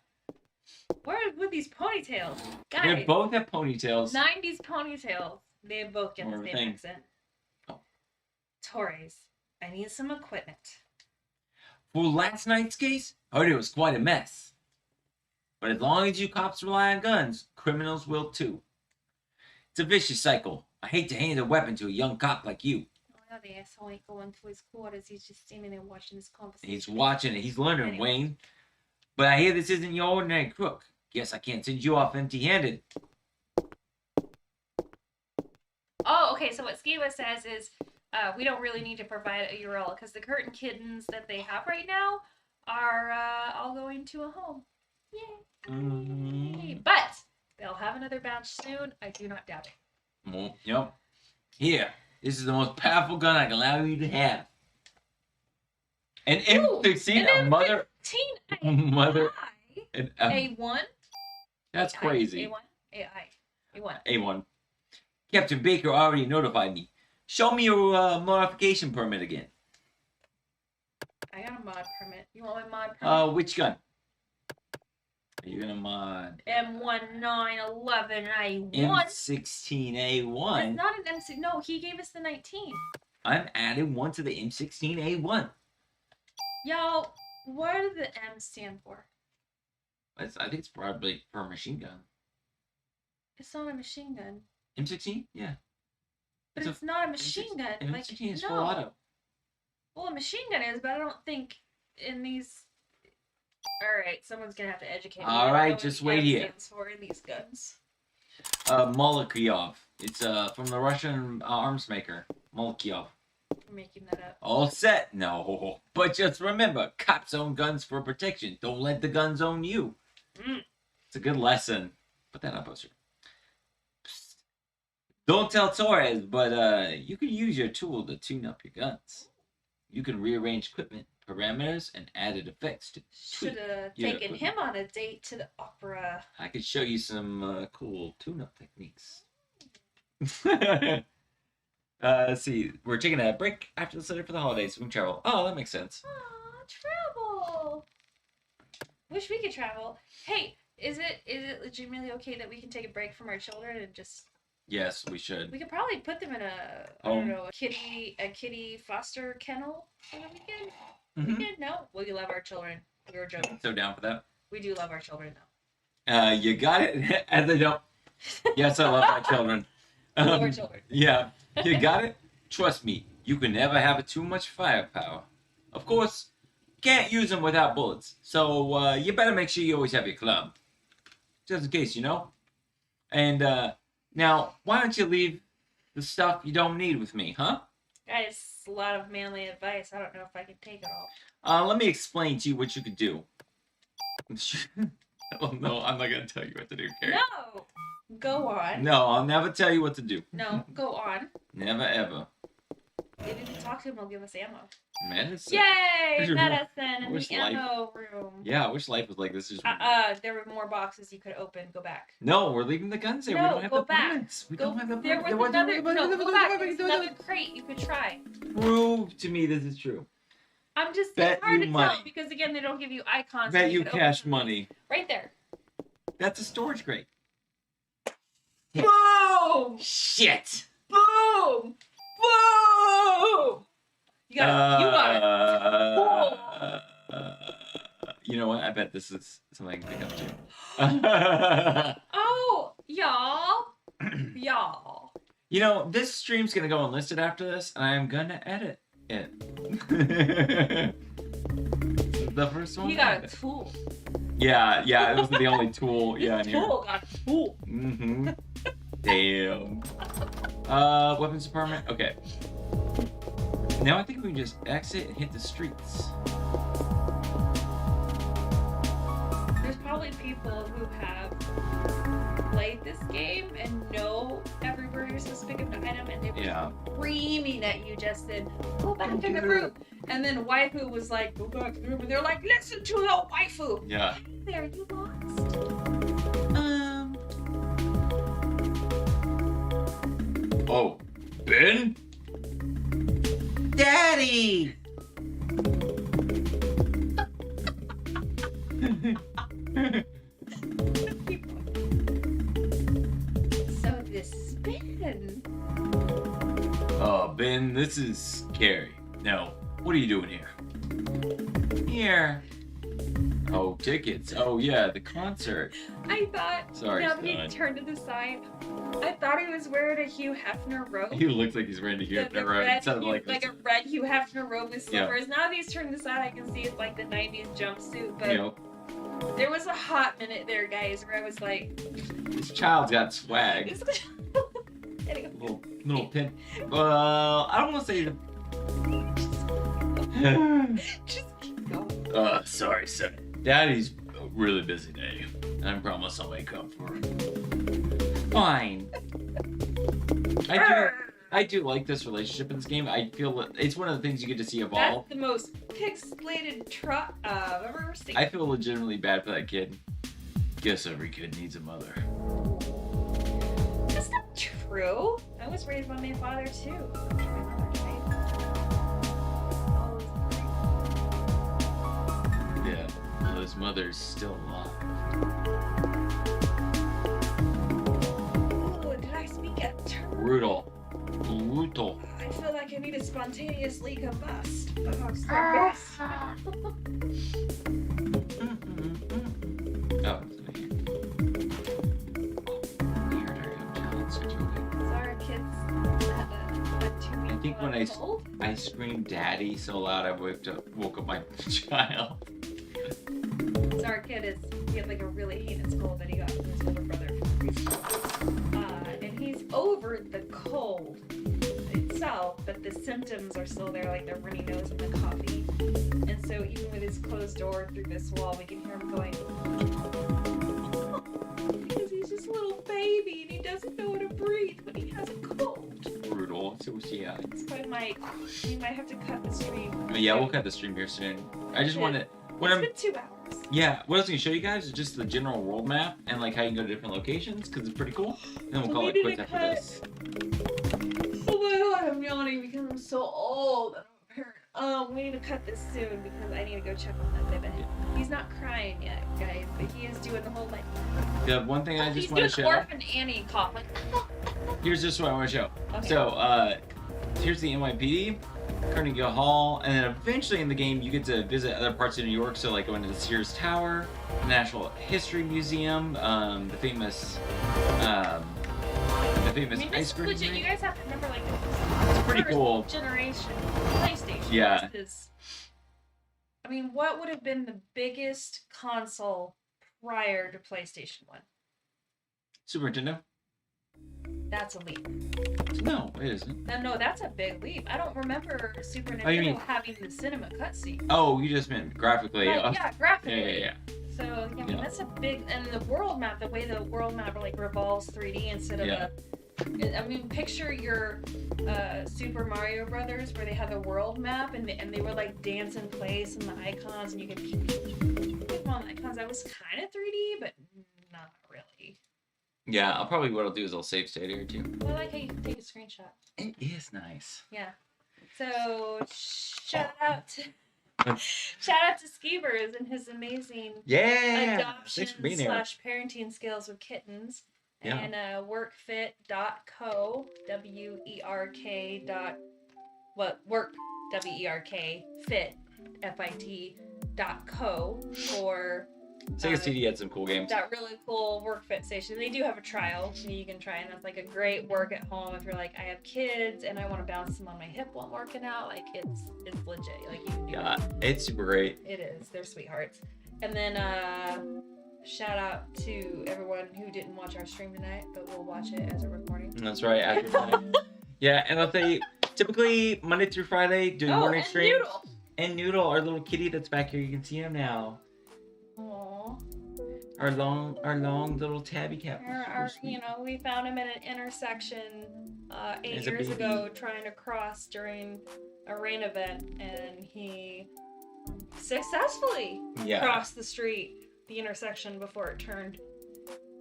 What are with these ponytails? They Guys, both have ponytails. 90s ponytails. They both get the Or same thing. accent. Oh. Torres, I need some equipment. For last night's case, I heard it was quite a mess. But as long as you cops rely on guns, criminals will too. It's a vicious cycle. I hate to hand a weapon to a young cop like you. Oh, the asshole ain't going to his quarters. He's just standing there watching this conversation. He's watching it. He's learning, Anyway. Wayne. But I hear this isn't your ordinary crook. Guess I can't send you off empty-handed. Oh, okay. So what Skiwa says is we don't really need to provide a URL because the curtain kittens that they have right now are all going to a home. Yay. Mm-hmm. But they'll have another batch soon. I do not doubt it. Well, yep. Here, this is the most powerful gun I can allow you to have. An M16, a mother... Mother... An, A1? That's crazy. A1? AI. A1. A1. Captain Baker already notified me. Show me your modification permit again. I got a mod permit. You want my mod permit? Which gun? Are you gonna mod? M1911A1. M16A1. It's not an M6. No, he gave us the 19. I'm adding one to the M16A1. Y'all, what does the M stand for? I think it's probably for a machine gun. It's not a machine gun. M16? Yeah. But it's not a machine gun. Like, M16 is no. full auto. Well, a machine gun is, but I don't think in these. All right, someone's gonna have to educate me. All right, just wait here. Stands for in these guns. Molotov. It's from the Russian arms maker, Molotov. I'm making that up. All set? No. But just remember, cops own guns for protection. Don't let the guns own you. It's a good lesson. Put that on poster. Psst. Don't tell Torres, but you can use your tool to tune up your guns. You can rearrange equipment, parameters, and added effects to Should have taken him on a date to the opera. I could show you some cool tune-up techniques. Let's see. We're taking a break after the study for the holidays. So we can travel. Oh, that makes sense. Aw, travel. Wish we could travel. Hey, is it legitimately okay that we can take a break from our children and just? Yes, we should. We could probably put them in a I don't know, a kitty foster kennel for the weekend. Weekend? No, we love our children. We were joking. So down for that. We do love our children though. You got it. And they don't. Yes, I love my children. Love our children. Yeah, you got it. Trust me, you can never have too much firepower. Of course, can't use them without bullets. So you better make sure you always have your club, just in case, you know. And now, why don't you leave the stuff you don't need with me, huh? Guys, a lot of manly advice. I don't know if I can take it all. Let me explain to you what you could do. Oh, no, I'm not gonna tell you what to do, Carrie. No! Go on. No, I'll never tell you what to do. No, go on. Never ever. Maybe if we talk to him, he'll give us ammo. Medicine. Yay! Medicine in Wish the life- ammo room. Yeah, I wish life was like this. There were more boxes you could open. Go back. No, we're leaving the guns there. No, we don't have go the back. bullets. We Go, don't have the there bullets. was another. No, go back. There's another crate you could try. Prove to me this is true. I'm just. Bet It's hard you to money. tell because again, they don't give you icons. Bet so you could open cash them. money. Right there. That's a storage crate. Boom! Shit. Boom! Boom! You got it. You got it. You know what? I bet this is something I can pick up too. Oh, y'all. Y'all. You know, this stream's gonna go unlisted after this, and I'm gonna edit it. The first one. You got a tool. Yeah, it wasn't the only tool. Yeah, in here. Tool got a tool. Mm-hmm. Damn. Weapons department. Okay. Now I think we can just exit and hit the streets. There's probably people who have played this game and know everywhere you're supposed to pick up an item, and they were screaming at you, Justin, go back in the room. And then waifu was like, go back to the room, and they're like, listen to the waifu. Yeah. There, you lost. Oh, Ben? Daddy! So this is Ben. Oh, Ben, this is Carrie. No, what are you doing here? Here. Oh, tickets. Oh, yeah, the concert. I thought, Sorry, now that he son. turned to the side, I thought he was wearing a Hugh Hefner robe. He looks like he's ready to get the road. It sounded like a red Hugh Hefner robe with slippers. Now that he's turned to the side, I can see it's like the 90s jumpsuit, but there was a hot minute there, guys, where I was like... This child's got swag. Anyway. Little pin. Well, I don't want to say the... Just keep going. Sorry, son. Daddy's a really busy day. I promise I'll make up for it. Fine. I do like this relationship in this game. I feel it's one of the things you get to see evolve. That's the most pixelated I've ever seen. I feel legitimately bad for that kid. Guess every kid needs a mother. That's not true. I was raised by my father too. My mother died. Yeah, well, his mother's still alive. Oh, did I speak at turn? Brutal. I feel like I need to spontaneously combust. Oh, it's the best. Oh, it's in here. Here, there you go, child. Situation. Sorry, kids. Had a 2 week I think when cold. I screamed "Daddy" so loud, I woke up my child. So our kid he had like a really heinous cold that he got from his older brother from preschool. And he's over the cold itself, but the symptoms are still there, like the runny nose and the coughing. And so even with his closed door through this wall, we can hear him going, because he's just a little baby and he doesn't know how to breathe when he has a cold. Brutal. So yeah. So we might have to cut the stream. Yeah, we'll cut the stream here soon. I just want to. It's been 2 hours. Yeah, what I was going to show you guys is just the general world map and like how you can go to different locations because it's pretty cool. And then we'll call it quits after this. Oh my God, I'm yawning because I'm so old. We need to cut this soon because I need to go check on that baby. He's not crying yet, guys, but he is doing the whole like. Yeah, one thing I just want to He's show. doing Orphan Annie cough like. Here's just what I want to show. Okay. So, here's the NYPD, Carnegie Hall, and then eventually in the game you get to visit other parts of New York. So, like going to the Sears Tower, the National History Museum, the famous I mean, ice this cream. legit. rink. You guys have to remember, like, It's pretty first cool. generation PlayStation. Yeah. Versus, I mean, what would have been the biggest console prior to PlayStation 1? Super Nintendo? That's a leap. No, it isn't. No, that's a big leap. I don't remember Super Nintendo Oh, you mean- having the cinema cutscene. Oh, you just meant graphically. But, yeah, graphically. Yeah. So, I mean, Yeah. that's a big, and the world map, the way the world map like revolves 3D instead of Yeah. I mean, picture your Super Mario Brothers where they have a world map and they would like dance in place and the icons and you could keep on the icons. That was kind of 3D, but not really. Yeah, I'll probably what I'll do is I'll save state here too. Well, I like how you can take a screenshot. It is nice. Yeah. So shout out to Skeevers and his amazing Yeah. adoption Thanks for being here. / parenting skills with kittens. Yeah. And workfit.co, WERK dot, what, work, WERK, fit, FIT.co for Sega CD had some cool games. that really cool workfit station. They do have a trial so you can try, and that's like a great work at home if you're like, I have kids and I want to balance them on my hip while I'm working out. Like, it's legit. Like, you can do Yeah, it. it's super great. It is. They're sweethearts. And then, shout out to everyone who didn't watch our stream tonight, but will watch it as a recording. That's right. After that. Yeah, and I'll say typically Monday through Friday doing morning and streams. Noodle. And Noodle, our little kitty that's back here, you can see him now. Aww. Our long little tabby cat. You know, we found him at an intersection 8 As a years baby. ago trying to cross during a rain event, and he successfully Yeah. crossed the street, the intersection, before it turned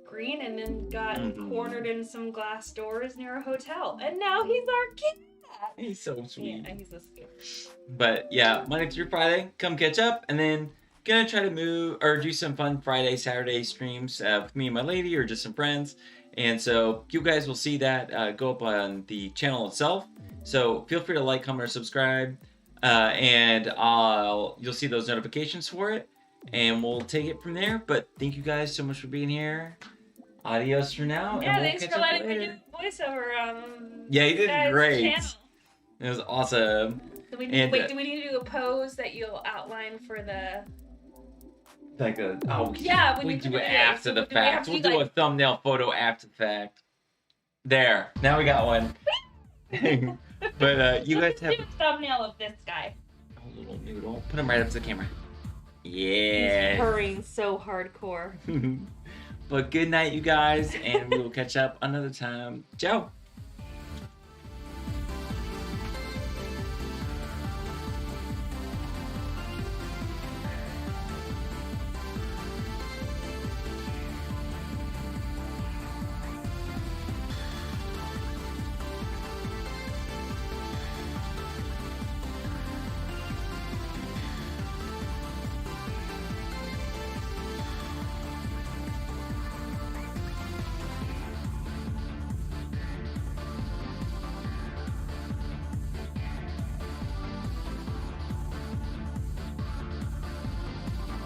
green, and then got Mhm. cornered in some glass doors near a hotel. And now he's our cat. He's so sweet. Yeah, he's so sweet. But yeah, Monday through Friday, come catch up, and then gonna try to move or do some fun Friday, Saturday streams with me and my lady, or just some friends. And so you guys will see that go up on the channel itself. So feel free to like, comment, or subscribe, and you'll see those notifications for it, and we'll take it from there. But thank you guys so much for being here. Adios for now. Yeah, and we'll thanks catch for up letting me later. do voiceover on Yeah, you did guys' great. channel. It was awesome. Do we, And, do we need to do a pose that you'll outline for the... Like a Yeah, when we you do put it it- after so the do we have fact. to We'll do, do a like- thumbnail photo after the fact. There. Now we got one. But you guys have do a thumbnail of this guy. a little noodle. Put him right up to the camera. He's Yeah. purring so hardcore. But good night, you guys, and we will catch up another time. Ciao.